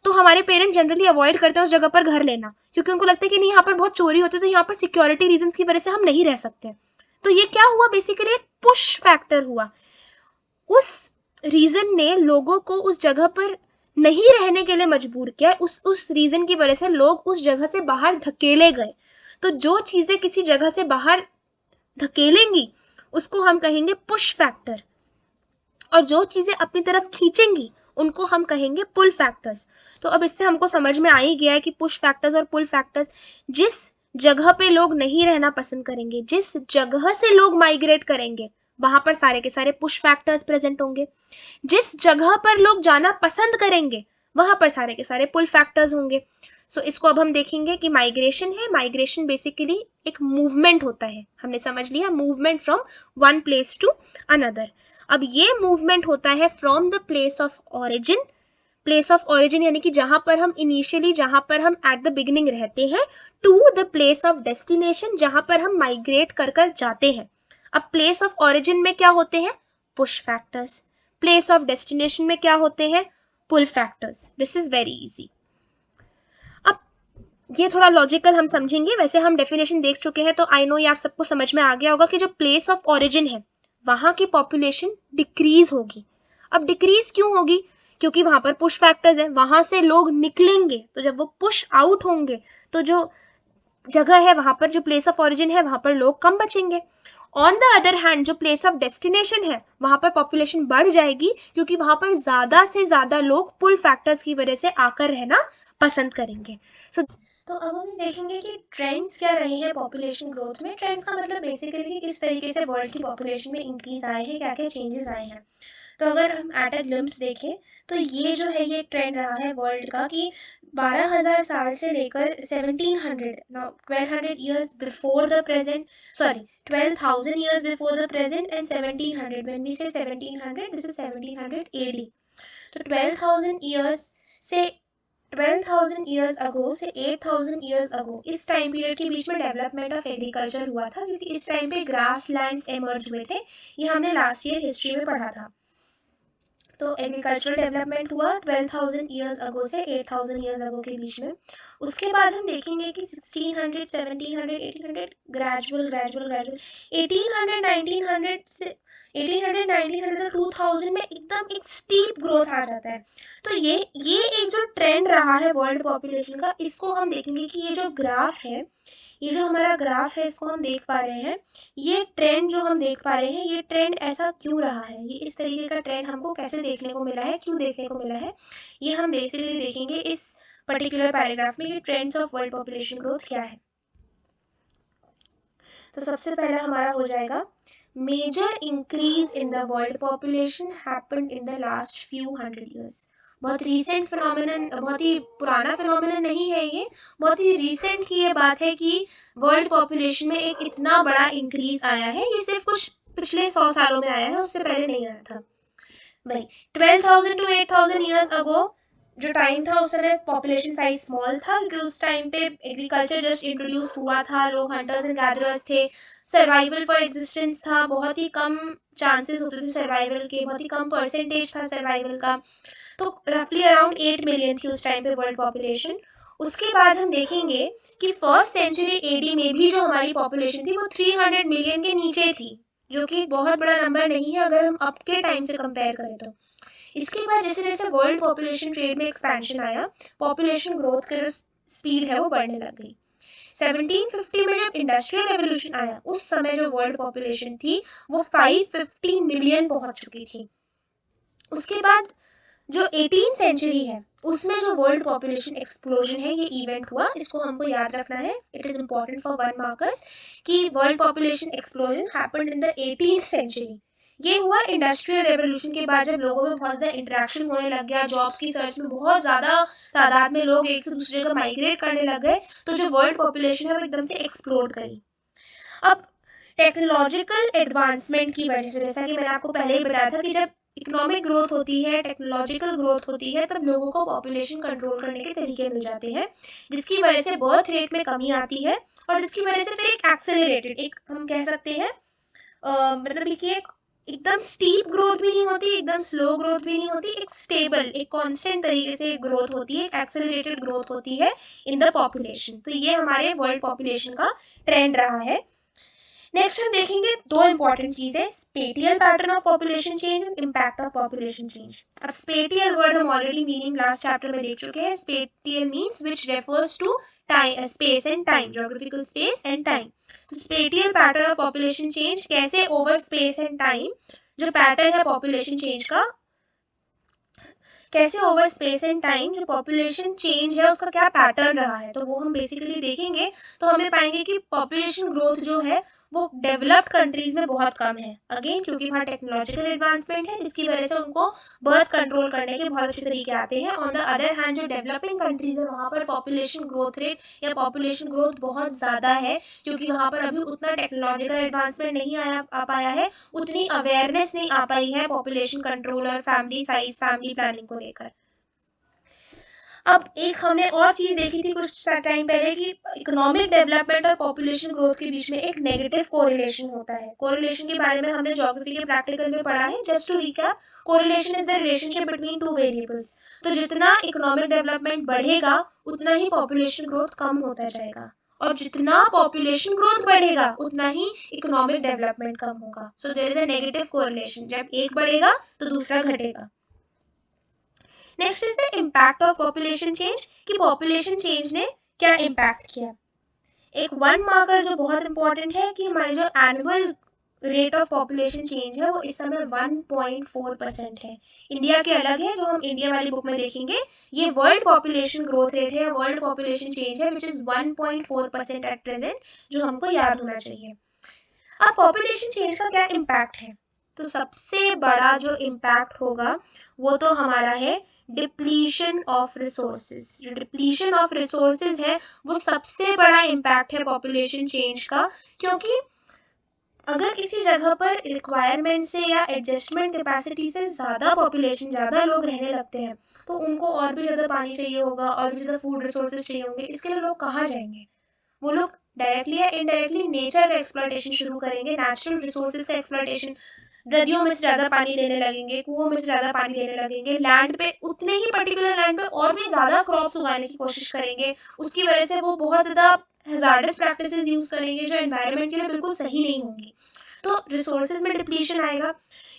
Speaker 1: तो हमारे पेरेंट्स जनरली अवॉइड करते हैं उस जगह पर घर लेना, क्योंकि उनको लगता है कि नहीं यहाँ पर बहुत चोरी होती है, तो यहाँ पर सिक्योरिटी रीजंस की वजह से हम नहीं रह सकते। तो ये क्या हुआ, बेसिकली एक पुश फैक्टर हुआ। उस रीजन ने लोगों को उस जगह पर नहीं रहने के लिए मजबूर किया, उस रीजन की वजह से लोग उस जगह से बाहर धकेले गए। तो जो चीजें किसी जगह से बाहर धकेलेंगी उसको हम कहेंगे पुश फैक्टर, और जो चीजें अपनी तरफ खींचेंगी उनको हम कहेंगे पुल फैक्टर्स। तो अब इससे हमको समझ में आ ही गया है कि पुश फैक्टर्स और पुल फैक्टर्स, जिस जगह पे लोग नहीं रहना पसंद करेंगे, जिस जगह से लोग माइग्रेट करेंगे, वहां पर सारे के सारे पुश फैक्टर्स प्रेजेंट होंगे। जिस जगह पर लोग जाना पसंद करेंगे वहां पर सारे के सारे पुल फैक्टर्स होंगे। सो इसको अब हम देखेंगे कि माइग्रेशन है, माइग्रेशन बेसिकली एक मूवमेंट होता है, हमने समझ लिया, movement from one place to another. अब ये मूवमेंट होता है from the place of origin place of origin यानी कि जहां पर हम इनिशियली, जहां पर हम एट द बिगिनिंग रहते हैं, to the place of destination जहां पर हम माइग्रेट कर कर जाते हैं। अब प्लेस ऑफ ओरिजिन में क्या होते हैं? Push factors. Place of destination में क्या होते हैं? Pull factors. This is very easy. अब ये थोड़ा लॉजिकल हम समझेंगे, वैसे हम डेफिनेशन देख चुके हैं तो आई नो ये आप सबको समझ में आ गया होगा कि जो प्लेस ऑफ ओरिजिन है वहां की पॉपुलेशन डिक्रीज होगी। अब डिक्रीज क्यों होगी? क्योंकि वहां पर पुश फैक्टर्स है, वहां से लोग निकलेंगे, तो जब वो पुश आउट होंगे तो जो जगह है वहां पर, जो प्लेस ऑफ ओरिजिन है वहां पर लोग कम बचेंगे। ऑन द अदर हैंड जो प्लेस ऑफ डेस्टिनेशन है वहां पर पॉपुलेशन बढ़ जाएगी, क्योंकि वहां पर ज्यादा से ज्यादा लोग पुल फैक्टर्स की वजह से आकर रहना पसंद करेंगे। तो अब हम देखेंगे कि ट्रेंड्स क्या रहे हैं पॉपुलेशन ग्रोथ में। ट्रेंड्स का मतलब बेसिकली किस तरीके से वर्ल्ड की पॉपुलेशन में इंक्रीज आए हैं, क्या क्या चेंजेस आए हैं। तो अगर हम एट अ ग्लिम्स देखें तो ये जो है ये एक ट्रेंड रहा है वर्ल्ड का कि 12,000 साल से लेकर 1200 years before the present, sorry 12,000 years before the present and 1700, when we say 1700 this is 1700 AD। तो 12,000 years से 12,000 years ago से 8,000 years ago इस टाइम पीरियड के बीच में डेवलपमेंट ऑफ एग्रीकल्चर हुआ था, क्योंकि इस टाइम पे ग्रास लैंड्स एमर्ज हुए थे। ये हमने लास्ट ईयर हिस्ट्री में पढ़ा था। तो एग्रीकल्चरल डेवलपमेंट हुआ 12,000 ईयर्स अगो से 8,000 ईयर्स अगो के बीच में। उसके बाद हम देखेंगे कि 1600, 1700, 1800 ग्रेजुअल ग्रेजुअल ग्रेजुअल 1800, 1900 से 1800, 1900, 2000 में एकदम एक स्टीप ग्रोथ आ जाता है। तो ये एक जो ट्रेंड रहा है वर्ल्ड पॉपुलेशन का, इसको हम देखेंगे कि ये जो ग्राफ है, ये जो हमारा ग्राफ है इसको हम देख पा रहे हैं, ये ट्रेंड जो हम देख पा रहे हैं, ये ट्रेंड ऐसा क्यों रहा है, ये इस तरीके का ट्रेंड हमको कैसे देखने को मिला है, क्यों देखने को मिला है, ये हम बेसिकली देखेंगे इस पर्टिकुलर पैराग्राफ में कि trends of world population growth क्या है। तो सबसे पहला हमारा हो जाएगा major increase in the world population happened in the last few hundred years. बहुत रीसेंट फिनोमिनन, बहुत ही पुराना फिनोमिनन नहीं है ये, बहुत ही रीसेंट की ये बात है कि वर्ल्ड पॉपुलेशन में एक इतना बड़ा इंक्रीज आया है। ये सिर्फ कुछ पिछले 100 सालों में आया है, उससे पहले नहीं आया था भाई। 12,000 to 8,000 ईयर्स अगो जो टाइम था उस समय पॉपुलेशन साइज स्मॉल था, क्योंकि उस टाइम पे एग्रीकल्चर जस्ट इंट्रोड्यूस हुआ था, लोग हंटर्स एंड गैदरर्स थे, सर्वाइवल फॉर एग्जिस्टेंस था, बहुत ही कम चांसेस होते थे सर्वाइवल के, बहुत ही कम परसेंटेज था सर्वाइवल का। तो रफली अराउंड 8 मिलियन थी उस टाइम पे वर्ल्ड पॉपुलेशन। उसके बाद हम देखेंगे कि फर्स्ट सेंचुरी एडी में भी जो हमारी पॉपुलेशन थी वो 300 मिलियन के नीचे थी, जो कि बहुत बड़ा नंबर नहीं है अगर हम अब के टाइम से कंपेयर करें तो। इसके बाद जैसे जैसे वर्ल्ड पॉपुलेशन ट्रेड में एक्सपेंशन आया, पॉपुलेशन ग्रोथ की जो स्पीड है वो बढ़ने लग गई। 1750 में जब इंडस्ट्रियल रेवोल्यूशन आया, उस समय जो वर्ल्ड पॉपुलेशन थी वो 550 मिलियन पहुंच चुकी थी। उसके बाद जो 18th सेंचुरी है उसमें जो वर्ल्ड पॉपुलेशन एक्सप्लोजन है, ये इवेंट हुआ, इसको हमको याद रखना है, it is important for 1 markers कि world population explosion happened in the 18th century. ये हुआ इंडस्ट्रियल रेवोल्यूशन के बाद, जब लोगों में बहुत ज़्यादा इंटरेक्शन होने लग गया, जॉब्स की सर्च में बहुत ज़्यादा तादाद में लोग एक से दूसरी जगह माइग्रेट करने लग गए, तो जो वर्ल्ड पॉपुलेशन है वो एकदम से एक्सप्लोड करी। अब टेक्नोलॉजिकल एडवांसमेंट की वजह से, जैसा कि मैंने आपको पहले ही बताया था कि जब इकोनॉमिक ग्रोथ होती है, टेक्नोलॉजिकल ग्रोथ होती है, तब लोगों को पॉपुलेशन कंट्रोल करने के तरीके मिल जाते हैं, जिसकी वजह से बर्थ रेट में कमी आती है, और जिसकी वजह से फिर एक एक्सेलरेटेड, एक हम कह सकते हैं मतलब कि एक एकदम स्टीप ग्रोथ भी नहीं होती, एकदम स्लो ग्रोथ भी नहीं होती, एक स्टेबल, एक कांस्टेंट तरीके से ग्रोथ होती है, एक एक्सेलरेटेड ग्रोथ होती है इन द पॉपुलेशन। तो ये हमारे वर्ल्ड पॉपुलेशन का ट्रेंड रहा है। नेक्स्ट हम देखेंगे दो इंपॉर्टेंट चीजें, spatial pattern of population change and impact of population change. अब स्पेटियल वर्ड हम ऑलरेडी मीनिंग लास्ट चैप्टर में देख चुके हैं। Spatial means which refers to space and time, geographical space and time. तो spatial pattern of population change, कैसे over space and time जो pattern है पॉपुलेशन चेंज का, कैसे ओवर स्पेस एंड टाइम जो पॉपुलेशन चेंज है उसका क्या पैटर्न रहा है, तो वो हम बेसिकली देखेंगे। तो हमें पाएंगे कि पॉपुलेशन ग्रोथ जो है वो डेवलप्ड कंट्रीज में बहुत कम है, अगेन क्योंकि वहाँ टेक्नोलॉजिकल एडवांसमेंट है, जिसकी वजह से उनको बर्थ कंट्रोल करने के बहुत अच्छे तरीके आते हैं। ऑन द अदर हैंड जो डेवलपिंग कंट्रीज है वहाँ पर पॉपुलेशन ग्रोथ रेट या पॉपुलेशन ग्रोथ बहुत ज़्यादा है, क्योंकि वहाँ पर अभी उतना टेक्नोलॉजिकल एडवांसमेंट नहीं आ पाया है, उतनी अवेयरनेस नहीं आ पाई है पॉपुलेशन कंट्रोल और फैमिली साइज, फैमिली प्लानिंग को लेकर। अब एक हमने और चीज देखी थी कुछ टाइम पहले कि इकोनॉमिक डेवलपमेंट और पॉपुलेशन ग्रोथ के बीच में एक नेगेटिव कोरिलेशन होता है। कोरिलेशन के बारे में हमने ज्योग्राफी के प्रैक्टिकल में पढ़ा है। Just to recap, correlation is the relationship between two variables. तो जितना इकोनॉमिक डेवलपमेंट बढ़ेगा उतना ही पॉपुलेशन ग्रोथ कम होता जाएगा, और जितना पॉपुलेशन ग्रोथ बढ़ेगा उतना ही इकोनॉमिक डेवलपमेंट कम होगा। So there is a negative correlation, जब एक बढ़ेगा तो दूसरा घटेगा। Next is the impact of population change, कि पॉपुलेशन चेंज ने क्या इम्पैक्ट किया। एक वन मार्कर जो बहुत इंपॉर्टेंट है कि हमारी जो annual rate of population change है वो इस समय 1.4% है। इंडिया के अलग है, जो हम इंडिया वाली बुक में देखेंगे। ये वर्ल्ड पॉपुलेशन ग्रोथ रेट है, वर्ल्ड पॉपुलेशन चेंज है, विच इज 1.4% एट प्रेजेंट, जो हमको याद होना चाहिए। अब पॉपुलेशन चेंज का क्या इम्पैक्ट है, तो सबसे बड़ा जो इम्पैक्ट होगा वो तो हमारा है डिप्लीशन ऑफ रिसोर्सेज। जो डिप्लीशन ऑफ रिसोर्सेज है वो सबसे बड़ा इम्पैक्ट है पॉपुलेशन चेंज का, क्योंकि अगर किसी जगह पर रिक्वायरमेंट से या एडजस्टमेंट कैपेसिटी से ज़्यादा पॉपुलेशन, ज़्यादा लोग रहने लगते हैं, तो उनको और भी ज़्यादा पानी चाहिए होगा, और भी ज़्यादा फूड रिसोर्सेज चाहिए होंगे। इसके लिए लोग कहाँ जाएंगे? वो लोग डायरेक्टली या इनडायरेक्टली नेचर का एक्सप्लॉयटेशन शुरू करेंगे, नेचुरल रिसोर्सेज का एक्सप्लॉयटेशन। नदियों में से ज़्यादा पानी लेने लगेंगे, कुओं में से ज़्यादा पानी लेने लगेंगे, लैंड पे उतने ही पर्टिकुलर लैंड पे और भी ज़्यादा क्रॉप्स उगाने की कोशिश करेंगे। उसकी वजह से वो बहुत ज़्यादा हैजार्डस प्रैक्टिसेस यूज़ करेंगे जो एनवायरनमेंट के लिए बिल्कुल सही नहीं होंगी। तो रिसोर्सेज में डिप्लीशन आएगा।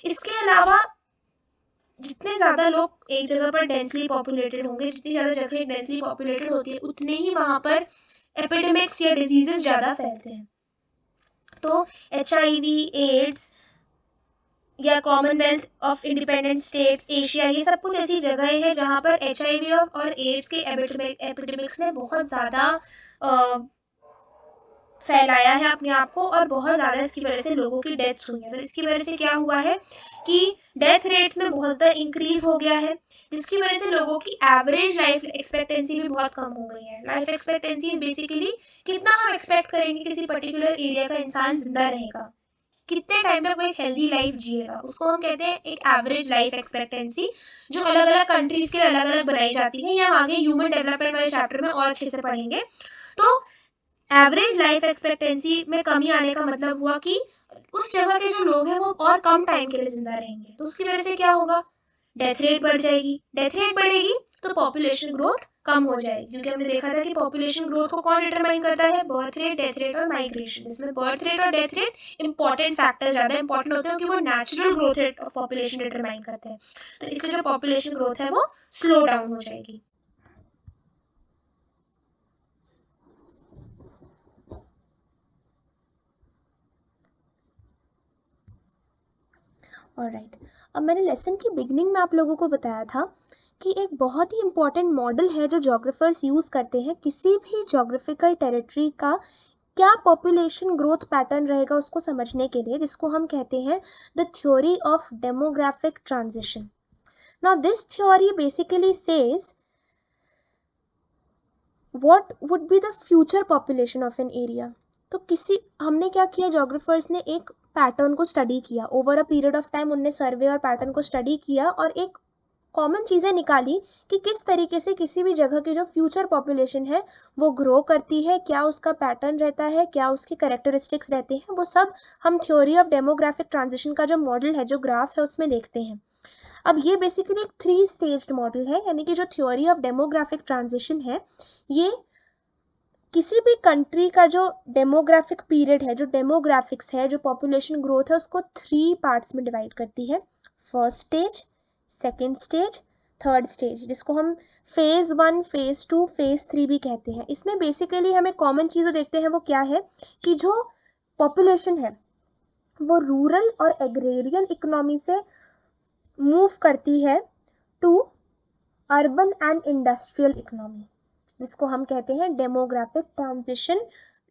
Speaker 1: इसके अलावा जितने ज़्यादा लोग एक जगह पर डेंसली पॉपुलेटेड होंगे, जितनी ज़्यादा जगह डेंसली पॉपुलेटेड होती है, उतने ही वहाँ पर एपिडेमिक्स या डिजीजेस ज़्यादा फैलते हैं। तो HIV, एड्स या Commonwealth of independent states, Asia, ये सब कुछ ऐसी जगहें हैं जहाँ पर HIV और एड्स के एपिडेमिक्स ने बहुत ज़्यादा फैलाया है अपने आप को, और बहुत ज़्यादा इसकी वजह से लोगों की डेथ्स हुई हैं। तो इसकी वजह से क्या हुआ है कि डेथ रेट्स में बहुत ज़्यादा इंक्रीज हो गया है, जिसकी वजह से लोगों की एवरेज लाइफ एक्सपेक्टेंसी भी बहुत कम हो गई है। लाइफ एक्सपेक्टेंसी इज बेसिकली कितना हम एक्सपेक्ट करेंगे किसी पर्टिकुलर एरिया का इंसान जिंदा रहेगा, कितने टाइम तक वो एक हेल्दी लाइफ जिएगा, उसको हम कहते हैं एक एवरेज लाइफ एक्सपेक्टेंसी, जो अलग अलग कंट्रीज के अलग अलग बनाई जाती है। ये हम आगे ह्यूमन डेवलपमेंट वाले चैप्टर में और अच्छे से पढ़ेंगे। तो एवरेज लाइफ एक्सपेक्टेंसी में कमी आने का मतलब हुआ कि उस जगह के जो लोग हैं वो और कम टाइम के लिए जिंदा रहेंगे। तो उसकी वजह से क्या होगा, डेथ रेट बढ़ जाएगी। डेथ रेट बढ़ेगी तो पॉपुलेशन ग्रोथ कम हो जाएगी, क्योंकि हमने देखा था कि पॉपुलेशन ग्रोथ को कौन डिटरमाइन करता है, बर्थ रेट, डेथ रेट और माइग्रेशन। इसमें बर्थ रेट और डेथ रेट इंपॉर्टेंट फैक्टर, ज़्यादा इंपॉर्टेंट होते हैं क्योंकि वो natural growth rate of population determine करते हैं। तो इसलिए जो पॉपुलेशन ग्रोथ है वो स्लो डाउन हो जाएगी। ऑलराइट, अब मैंने लेसन की बिगनिंग में आप लोगों को बताया था कि एक बहुत ही इम्पॉर्टेंट मॉडल है जो जोग्राफर्स यूज़ करते हैं किसी भी जोग्राफिकल टेरिटरी का क्या पॉपुलेशन ग्रोथ पैटर्न रहेगा उसको समझने के लिए, जिसको हम कहते हैं the theory of demographic transition. Now this theory basically says what would be the future population of an area. तो किसी हमने क्या किया, जोग्राफर्स ने एक पैटर्न को स्टडी किया over a period of time, उनने सर्वे और पैटर्न को स्टडी किया और एक कॉमन चीज़ें निकाली कि किस तरीके से किसी भी जगह की जो फ्यूचर पॉपुलेशन है वो ग्रो करती है, क्या उसका पैटर्न रहता है, क्या उसके कैरेक्टरिस्टिक्स रहते हैं, वो सब हम थ्योरी ऑफ डेमोग्राफिक ट्रांजिशन का जो मॉडल है, जो ग्राफ है, उसमें देखते हैं। अब ये बेसिकली एक 3 स्टेज्ड मॉडल है, यानी कि जो थ्योरी ऑफ डेमोग्राफिक ट्रांजिशन है ये किसी भी कंट्री का जो डेमोग्राफिक पीरियड है, जो डेमोग्राफिक्स है, जो पॉपुलेशन ग्रोथ है, उसको 3 पार्ट्स में डिवाइड करती है। First stage, second stage, third stage, जिसको हम फेज 1, फेज 2, फेज 3 भी कहते हैं। इसमें बेसिकली हमें कॉमन चीज़ जो देखते हैं वो क्या है कि जो पॉपुलेशन है वो रूरल और एग्रेरियन इकोनॉमी से मूव करती है to urban and industrial economy, जिसको हम कहते हैं डेमोग्राफिक ट्रांजिशन।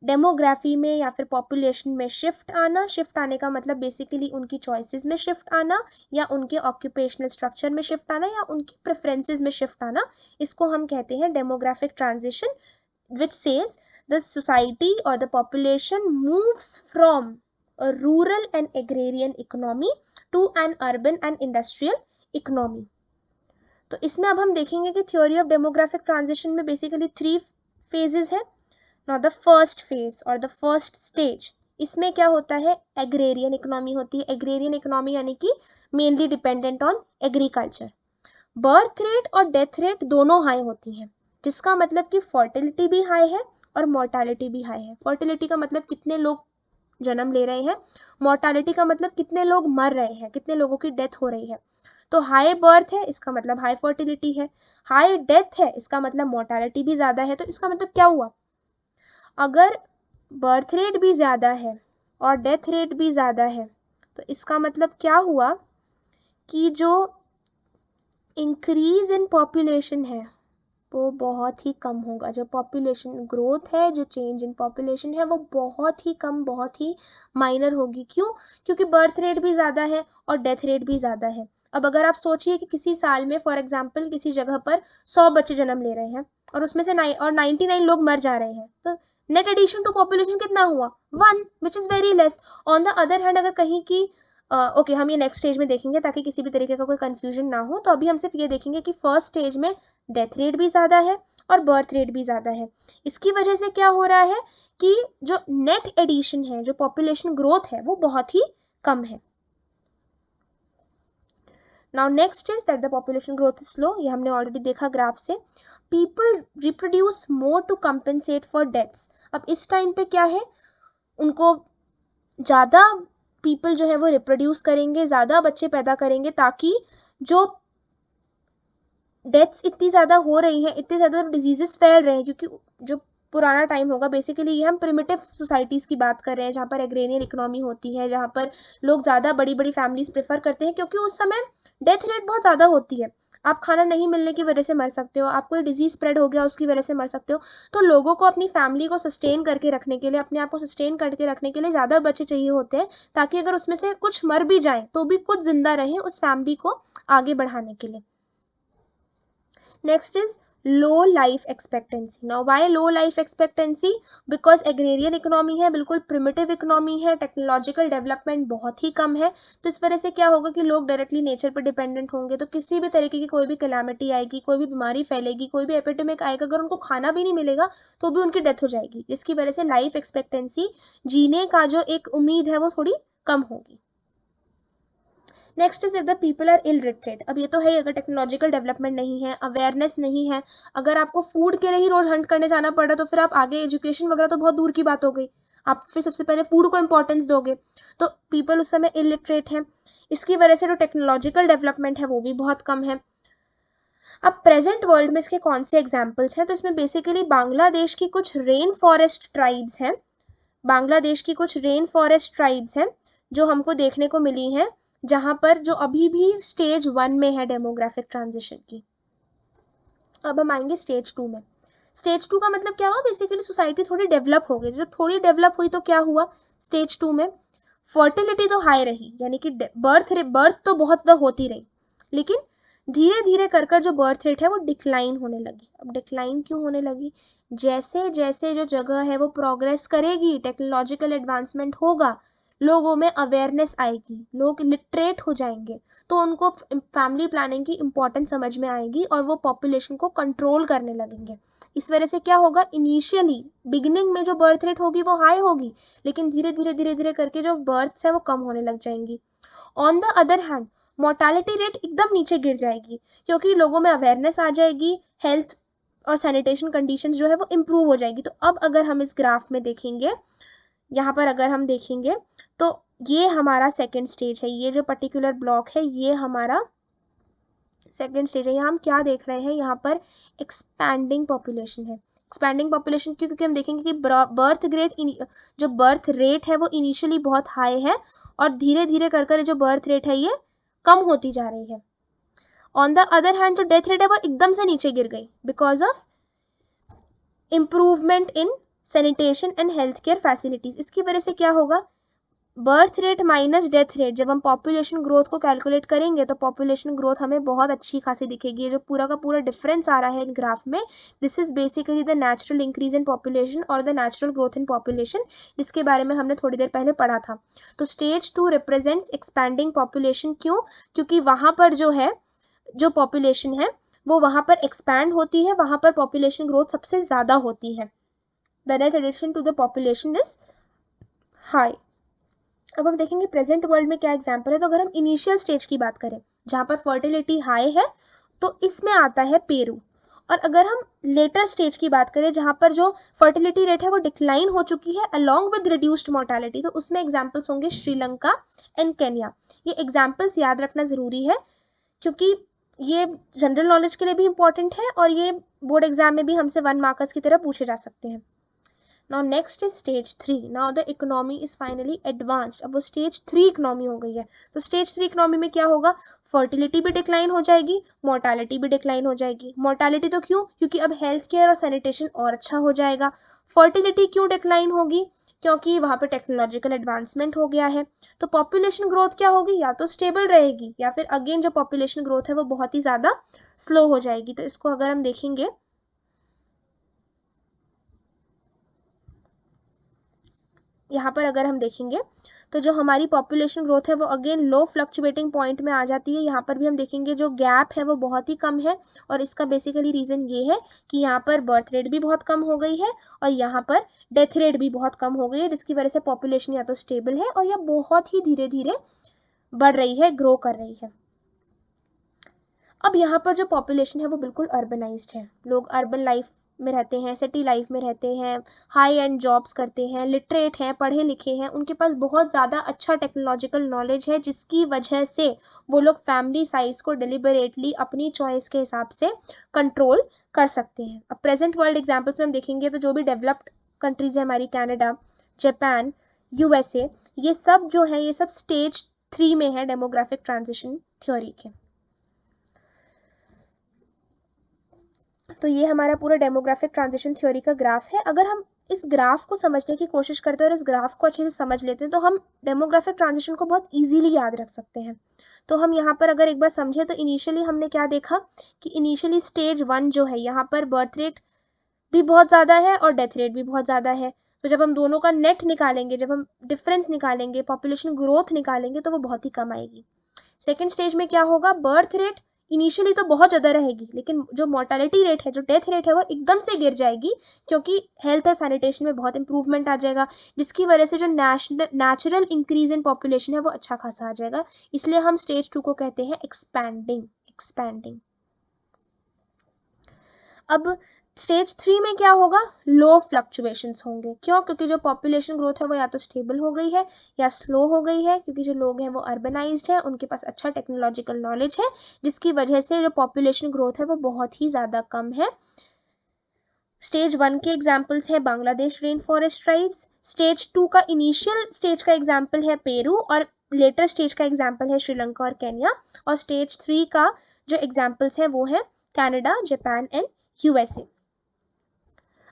Speaker 1: डेमोग्राफी में या फिर पॉपुलेशन में शिफ्ट आना, शिफ्ट आने का मतलब बेसिकली उनकी चॉइसेस में शिफ्ट आना या उनके ऑक्यूपेशनल स्ट्रक्चर में शिफ्ट आना या उनकी प्रेफरेंसेस में शिफ्ट आना, इसको हम कहते हैं demographic transition, which says the society or the population moves from a rural and agrarian economy to an urban and industrial economy. तो इसमें अब हम देखेंगे कि थ्योरी ऑफ डेमोग्राफिक ट्रांजिशन में बेसिकली 3 फेजेस है। नाउ द फर्स्ट फेज और the first stage, इसमें क्या होता है, एग्रेरियन इकोनॉमी होती है। एग्रेरियन इकोनॉमी यानी कि mainly dependent on agriculture. Birth rate और डेथ रेट दोनों हाई होती हैं, जिसका मतलब कि फर्टिलिटी भी हाई है और मोर्टालिटी भी हाई है। फर्टिलिटी का मतलब कितने लोग जन्म ले रहे हैं, मोर्टालिटी का मतलब कितने लोग मर रहे हैं, कितने लोगों की डेथ हो रही है। तो हाई बर्थ है इसका मतलब हाई फर्टिलिटी है, हाई डेथ है इसका मतलब मोर्टालिटी भी ज्यादा है। तो इसका मतलब क्या हुआ, अगर बर्थ रेट भी ज़्यादा है और डेथ रेट भी ज़्यादा है तो इसका मतलब क्या हुआ कि जो इंक्रीज इन पॉपुलेशन है वो बहुत ही कम होगा। जो पॉपुलेशन ग्रोथ है, जो चेंज इन पॉपुलेशन है, वो बहुत ही कम, बहुत ही माइनर होगी। क्यों? क्योंकि बर्थ रेट भी ज़्यादा है और डेथ रेट भी ज़्यादा है। अब अगर आप सोचिए कि किसी साल में फॉर एग्जाम्पल किसी जगह पर 100 बच्चे जन्म ले रहे हैं और उसमें से 99 लोग मर जा रहे हैं, तो नेट एडिशन टू पॉपुलेशन कितना हुआ, 1, which is very less. On the other hand अगर कहीं की ओके हम ये नेक्स्ट स्टेज में देखेंगे ताकि किसी भी तरीके का कोई कंफ्यूजन ना हो। तो अभी हम सिर्फ ये देखेंगे कि फर्स्ट स्टेज में डेथ रेट भी ज़्यादा है और बर्थ रेट भी ज़्यादा है। इसकी वजह से क्या हो रहा है कि जो नेट एडिशन है, जो पॉपुलेशन ग्रोथ है, वो बहुत ही कम है। Now next is that the population growth is slow, ये हमने ऑलरेडी देखा ग्राफ से। People reproduce more to compensate for deaths. अब इस टाइम पे क्या है, उनको ज़्यादा पीपल जो है वो रिप्रोड्यूस करेंगे, ज़्यादा बच्चे पैदा करेंगे ताकि जो डेथ्स इतनी ज़्यादा हो रही हैं, इतने ज़्यादा डिजीजेस फैल रहे हैं, क्योंकि जो पुराना टाइम होगा बेसिकली ये हम प्रिमिटिव सोसाइटीज़ की बात कर रहे हैं जहाँ पर एग्रेरियन इकोनॉमी होती है, जहाँ पर लोग ज़्यादा बड़ी बड़ी फैमिलीज प्रेफर करते हैं, क्योंकि उस समय डेथ रेट बहुत ज़्यादा होती है। आप खाना नहीं मिलने की वजह से मर सकते हो, आप कोई डिजीज स्प्रेड हो गया उसकी वजह से मर सकते हो। तो लोगों को अपनी फैमिली को सस्टेन करके रखने के लिए, अपने आप को सस्टेन करके रखने के लिए ज़्यादा बच्चे चाहिए होते हैं, ताकि अगर उसमें से कुछ मर भी जाए तो भी कुछ जिंदा रहे उस फैमिली को आगे बढ़ाने के लिए। Next is low life expectancy. Now why low life expectancy? Because agrarian economy है, बिल्कुल primitive economy है, टेक्नोलॉजिकल डेवलपमेंट बहुत ही कम है। तो इस वजह से क्या होगा कि लोग डायरेक्टली नेचर पर डिपेंडेंट होंगे, तो किसी भी तरीके की कोई भी कैलामिटी आएगी, कोई भी बीमारी फैलेगी, कोई भी एपिडेमिक आएगा, अगर उनको खाना भी नहीं मिलेगा तो भी उनकी डेथ हो जाएगी, जिसकी वजह से लाइफ एक्सपेक्टेंसी, जीने का जो एक उम्मीद है वो थोड़ी कम होगी। Next is if the people are illiterate. अब ये तो है, अगर टेक्नोलॉजिकल डेवलपमेंट नहीं है, अवेयरनेस नहीं है, अगर आपको फूड के लिए ही रोज हंट करने जाना पड़ रहा है, तो फिर आप आगे एजुकेशन वगैरह तो बहुत दूर की बात हो गई, आप फिर सबसे पहले फूड को इंपॉर्टेंस दोगे। तो पीपल उस समय इललिटरेट हैं, इसकी वजह से जो टेक्नोलॉजिकल डेवलपमेंट है वो भी बहुत कम है। अब प्रेजेंट वर्ल्ड में इसके कौन से एग्जाम्पल्स हैं, तो इसमें बेसिकली बांग्लादेश की कुछ रेन फॉरेस्ट ट्राइब्स हैं, बांग्लादेश की कुछ रेन फॉरेस्ट ट्राइब्स हैं जो हमको देखने को मिली हैं, जहां पर जो अभी भी स्टेज 1 में है डेमोग्राफिक ट्रांजिशन की। अब हम आएंगे स्टेज 2 में। स्टेज 2 का मतलब क्या हुआ, बेसिकली सोसाइटी थोड़ी डेवलप हो गई। जब थोड़ी डेवलप हुई तो क्या हुआ, स्टेज 2 में फर्टिलिटी तो हाई रही, यानी कि बर्थ तो बहुत ज़्यादा होती रही, लेकिन धीरे धीरे कर जो बर्थ रेट है वो डिक्लाइन होने लगी। अब डिक्लाइन क्यों होने लगी, जैसे जैसे जो जगह है वो प्रोग्रेस करेगी, टेक्नोलॉजिकल एडवांसमेंट होगा, लोगों में अवेयरनेस आएगी, लोग लिटरेट हो जाएंगे, तो उनको फैमिली प्लानिंग की इंपॉर्टेंस समझ में आएगी और वो पॉपुलेशन को कंट्रोल करने लगेंगे। इस वजह से क्या होगा, इनिशियली बिगिनिंग में जो बर्थ रेट होगी वो हाई होगी, लेकिन धीरे धीरे करके जो बर्थ्स है वो कम होने लग जाएंगी। On the other hand mortality rate एकदम नीचे गिर जाएगी, क्योंकि लोगों में अवेयरनेस आ जाएगी, हेल्थ और सैनिटेशन कंडीशंस जो है वो इम्प्रूव हो जाएगी। तो अब अगर हम इस ग्राफ में देखेंगे, यहाँ पर अगर हम देखेंगे तो ये हमारा सेकेंड स्टेज है, ये जो पर्टिकुलर ब्लॉक है ये हमारा सेकेंड स्टेज है। यहाँ हम क्या देख रहे हैं, यहाँ पर एक्सपैंडिंग पॉपुलेशन है। एक्सपैंडिंग पॉपुलेशन क्यों, क्योंकि हम देखेंगे कि जो बर्थ रेट है वो इनिशियली बहुत हाई है और धीरे धीरे कर जो बर्थ रेट है ये कम होती जा रही है। ऑन द अदर हैंड जो डेथ रेट है वो एकदम से नीचे गिर गई because of improvement in sanitation and health care facilities. इसकी वजह से क्या होगा, birth rate minus death rate, जब हम पॉपुलेशन ग्रोथ को कैलकुलेट करेंगे तो पॉपुलेशन ग्रोथ हमें बहुत अच्छी खासी दिखेगी। ये जो पूरा का पूरा डिफरेंस आ रहा है इन ग्राफ में, this is basically the natural increase in population और the natural growth in population, जिसके बारे में हमने थोड़ी देर पहले पढ़ा था। तो स्टेज 2 रिप्रेजेंट्स एक्सपैंडिंग पॉपुलेशन। क्यों, क्योंकि वहां पर जो है जो पॉपुलेशन है वो वहां पर एक्सपैंड होती है, वहां पर पॉपुलेशन ग्रोथ सबसे ज्यादा होती है। The net addition to the population is high. अब हम देखेंगे प्रेजेंट वर्ल्ड में क्या एग्जांपल है। तो अगर हम इनिशियल स्टेज की बात करें जहां पर फर्टिलिटी हाई है तो इसमें आता है पेरू। और अगर हम लेटर स्टेज की बात करें जहां पर जो फर्टिलिटी रेट है वो डिक्लाइन हो चुकी है अलोंग विद रिड्यूस्ड मोर्टेलिटी, तो उसमें एग्जांपल्स होंगे श्रीलंका एंड केन्या। ये एग्जांपल्स याद रखना जरूरी है क्योंकि ये जनरल नॉलेज के लिए भी इंपॉर्टेंट है और ये बोर्ड एग्जाम में भी हमसे 1 मार्कर्स की तरह पूछे जा सकते हैं। Now next is stage 3. Now the economy is finally advanced. अब वो stage 3 economy हो गई है। तो stage 3 economy में क्या होगा, fertility भी decline हो जाएगी, mortality भी decline हो जाएगी। mortality तो क्यों, क्योंकि अब health care और sanitation और अच्छा हो जाएगा। fertility क्यों decline होगी, क्योंकि वहां पे टेक्नोलॉजिकल एडवांसमेंट हो गया है। तो पॉपुलेशन ग्रोथ क्या होगी, या तो स्टेबल रहेगी या फिर अगेन जो पॉपुलेशन ग्रोथ है वो बहुत ही ज्यादा स्लो हो जाएगी। तो इसको अगर हम देखेंगे यहाँ पर अगर हम देखेंगे तो जो हमारी पॉपुलेशन ग्रोथ है वो अगेन लो फ्लक्चुएटिंग पॉइंट में आ जाती है। यहाँ पर भी हम देखेंगे जो गैप है वो बहुत ही कम है और इसका बेसिकली रीजन ये है कि यहाँ पर बर्थ रेट भी बहुत कम हो गई है और यहाँ पर डेथ रेट भी बहुत कम हो गई है, जिसकी वजह से पॉपुलेशन या तो स्टेबल है और या बहुत ही धीरे धीरे बढ़ रही है, ग्रो कर रही है। अब यहाँ पर जो पॉपुलेशन है वो बिल्कुल अर्बनाइज्ड है, लोग अर्बन लाइफ में रहते हैं, सिटी लाइफ में रहते हैं, हाई एंड जॉब्स करते हैं, लिटरेट हैं, पढ़े लिखे हैं, उनके पास बहुत ज़्यादा अच्छा टेक्नोलॉजिकल नॉलेज है, जिसकी वजह से वो लोग फैमिली साइज को डिलिबरेटली अपनी चॉइस के हिसाब से कंट्रोल कर सकते हैं। अब प्रेजेंट वर्ल्ड एग्जाम्पल्स में हम देखेंगे तो जो भी डेवलप्ड कंट्रीज है हमारी, कनाडा, जापान, यूएसए, ये सब जो है ये सब स्टेज 3 में है डेमोग्राफिक ट्रांजिशन थ्योरी के। तो ये हमारा पूरा डेमोग्राफिक ट्रांजिशन थ्योरी का ग्राफ है। अगर हम इस ग्राफ को समझने की कोशिश करते हैं और इस ग्राफ को अच्छे से समझ लेते हैं तो हम डेमोग्राफिक ट्रांजिशन को बहुत इजीली याद रख सकते हैं। तो हम यहाँ पर अगर एक बार समझे तो इनिशियली हमने क्या देखा कि इनिशियली स्टेज 1 जो है यहाँ पर बर्थ रेट भी बहुत ज़्यादा है और डेथ रेट भी बहुत ज़्यादा है। तो जब हम दोनों का नेट निकालेंगे, जब हम डिफरेंस निकालेंगे, पॉपुलेशन ग्रोथ निकालेंगे तो वो बहुत ही कम आएगी। सेकेंड स्टेज में क्या होगा, बर्थ रेट इनिशियली तो बहुत ज़्यादा रहेगी लेकिन जो मोर्टेलिटी रेट है, जो डेथ रेट है वो एकदम से गिर जाएगी क्योंकि हेल्थ और सैनिटेशन में बहुत इंप्रूवमेंट आ जाएगा, जिसकी वजह से जो नेचुरल इंक्रीज इन पॉपुलेशन है वो अच्छा खासा आ जाएगा। इसलिए हम स्टेज 2 को कहते हैं एक्सपैंडिंग। अब स्टेज 3 में क्या होगा, लो फ्लक्चुएशंस होंगे। क्यों, क्योंकि जो पॉपुलेशन ग्रोथ है वो या तो स्टेबल हो गई है या स्लो हो गई है, क्योंकि जो लोग हैं वो अर्बनाइज्ड है, उनके पास अच्छा टेक्नोलॉजिकल नॉलेज है, जिसकी वजह से जो पॉपुलेशन ग्रोथ है वो बहुत ही ज़्यादा कम है। स्टेज 1 के एग्जाम्पल्स है Bangladesh rain forest tribes, stage 2 का इनिशियल स्टेज का एग्जाम्पल है पेरू और लेटर स्टेज का एग्जाम्पल है श्रीलंका और केन्या, और स्टेज 3 का जो एग्जाम्पल्स है वो है कनाडा, जापान एंड यूएसए।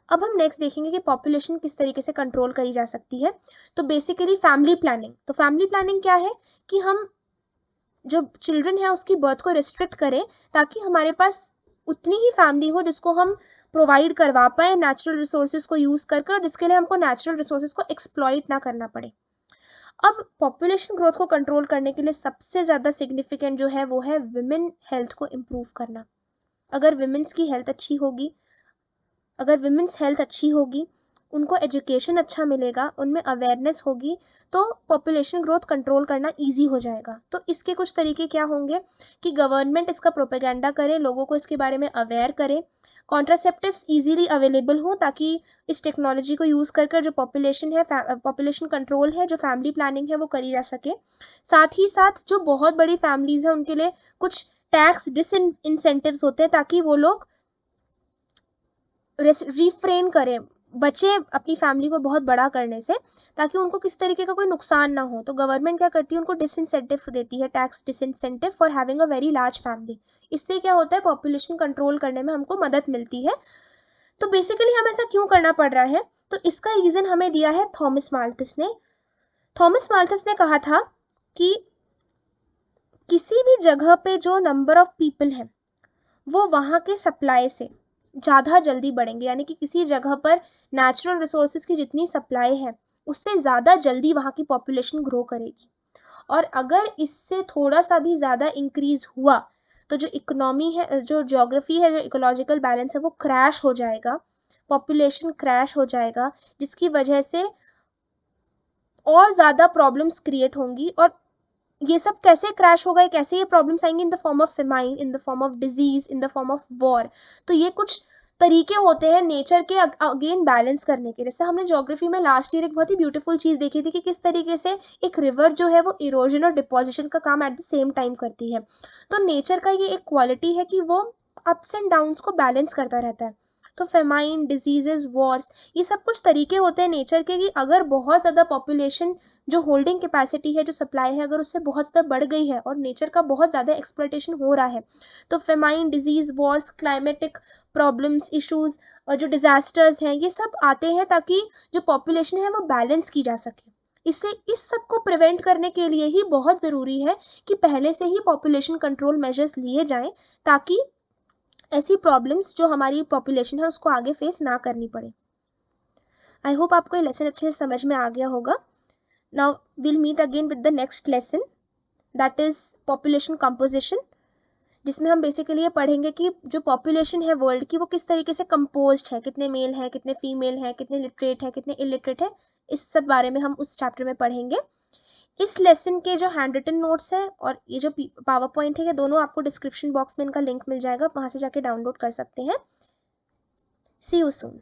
Speaker 1: अब हम नेक्स्ट देखेंगे कि पॉपुलेशन किस तरीके से कंट्रोल करी जा सकती है। तो बेसिकली फैमिली प्लानिंग। तो फैमिली प्लानिंग क्या है कि हम जो चिल्ड्रन है उसकी बर्थ को रिस्ट्रिक्ट करें ताकि हमारे पास उतनी ही फैमिली हो जिसको हम प्रोवाइड करवा पाए नेचुरल रिसोर्सेज को यूज करके, जिसके लिए हमको नेचुरल रिसोर्सेज को एक्सप्लॉइट ना करना पड़े। अब पॉपुलेशन ग्रोथ को कंट्रोल करने के लिए सबसे ज़्यादा सिग्निफिकेंट जो है वो है विमेन हेल्थ को इम्प्रूव करना। अगर विमेंस की हेल्थ अच्छी होगी, अगर विमेंस हेल्थ अच्छी होगी, उनको एजुकेशन अच्छा मिलेगा, उनमें अवेयरनेस होगी, तो पॉपुलेशन ग्रोथ कंट्रोल करना इजी हो जाएगा। तो इसके कुछ तरीके क्या होंगे कि गवर्नमेंट इसका प्रोपेगेंडा करे, लोगों को इसके बारे में अवेयर करे, कॉन्ट्रासेप्टिव्स इजीली अवेलेबल हो ताकि इस टेक्नोलॉजी को यूज़ कर जो पॉपुलेशन है, पॉपुलेशन कंट्रोल है, जो फैमिली प्लानिंग है वो करी जा सके। साथ ही साथ जो बहुत बड़ी फैमिलीज हैं उनके लिए कुछ टैक्स डिसइंसेंटिव्स होते हैं ताकि वो लोग रिफ्रेन करें, बचे अपनी फैमिली को बहुत बड़ा करने से, ताकि उनको किस तरीके का कोई नुकसान ना हो। तो गवर्नमेंट क्या करती है, उनको डिसइंसेंटिव देती है, tax disincentive for having a very large family. इससे क्या होता है, पॉपुलेशन कंट्रोल करने में हमको मदद मिलती है। तो बेसिकली हम ऐसा क्यों करना पड़ रहा है, तो इसका रीजन हमें दिया है थॉमस माल्थस ने। थॉमस माल्थस ने कहा था कि किसी भी जगह पे जो नंबर ऑफ पीपल है वो वहाँ के सप्लाई से ज़्यादा जल्दी बढ़ेंगे, यानी कि किसी जगह पर नेचुरल रिसोर्सेज की जितनी सप्लाई है उससे ज़्यादा जल्दी वहाँ की पॉपुलेशन ग्रो करेगी। और अगर इससे थोड़ा सा भी ज़्यादा इंक्रीज हुआ तो जो इकोनॉमी है, जो ज्योग्राफी है, जो इकोलॉजिकल बैलेंस है वो क्रैश हो जाएगा, पॉपुलेशन क्रैश हो जाएगा, जिसकी वजह से और ज़्यादा प्रॉब्लम्स क्रिएट होंगी। और ये सब कैसे क्रैश होगा, कैसे ये प्रॉब्लम्स आएंगे, in the form of famine, in the form of disease, in the form of war. तो ये कुछ तरीके होते हैं नेचर के अगेन बैलेंस करने के। जैसे हमने ज्योग्राफी में लास्ट ईयर एक बहुत ही ब्यूटीफुल चीज देखी थी कि किस तरीके से एक रिवर जो है वो इरोजन और डिपोजिशन का काम एट द सेम टाइम करती है। तो नेचर का ये एक क्वालिटी है कि वो अप्स एंड डाउन्स को बैलेंस करता रहता है। तो फेमाइन, डिजीजेस, वॉर्स, ये सब कुछ तरीके होते हैं नेचर के कि अगर बहुत ज़्यादा पॉपुलेशन, जो होल्डिंग कैपेसिटी है, जो सप्लाई है, अगर उससे बहुत ज़्यादा बढ़ गई है और नेचर का बहुत ज़्यादा एक्सप्लॉइटेशन हो रहा है, तो famine, disease, Wars, climatic problems, issues और जो डिजास्टर्स हैं, ये सब आते हैं ताकि जो पॉपुलेशन है वो बैलेंस की जा सके। इसलिए इस सब को प्रिवेंट करने के लिए ही बहुत ज़रूरी है कि पहले से ही पॉपुलेशन कंट्रोल मेजर्स लिए जाएं, ताकि ऐसी प्रॉब्लम्स जो हमारी पॉपुलेशन है उसको आगे फेस ना करनी पड़े। आई होप आपको ये लेसन अच्छे से समझ में आ गया होगा। Now will meet again with the next lesson, that is population composition, जिसमें हम बेसिकली ये पढ़ेंगे कि जो पॉपुलेशन है वर्ल्ड की वो किस तरीके से कंपोज्ड है, कितने मेल हैं, कितने फीमेल हैं, कितने लिटरेट हैं, कितने इलिटरेट है, इस सब बारे में हम उस चैप्टर में पढ़ेंगे। इस लेसन के जो हैंड रिटन नोट्स हैं और ये जो पावर पॉइंट है, ये दोनों आपको डिस्क्रिप्शन बॉक्स में इनका लिंक मिल जाएगा, वहां से जाके डाउनलोड कर सकते हैं। सी यू सून।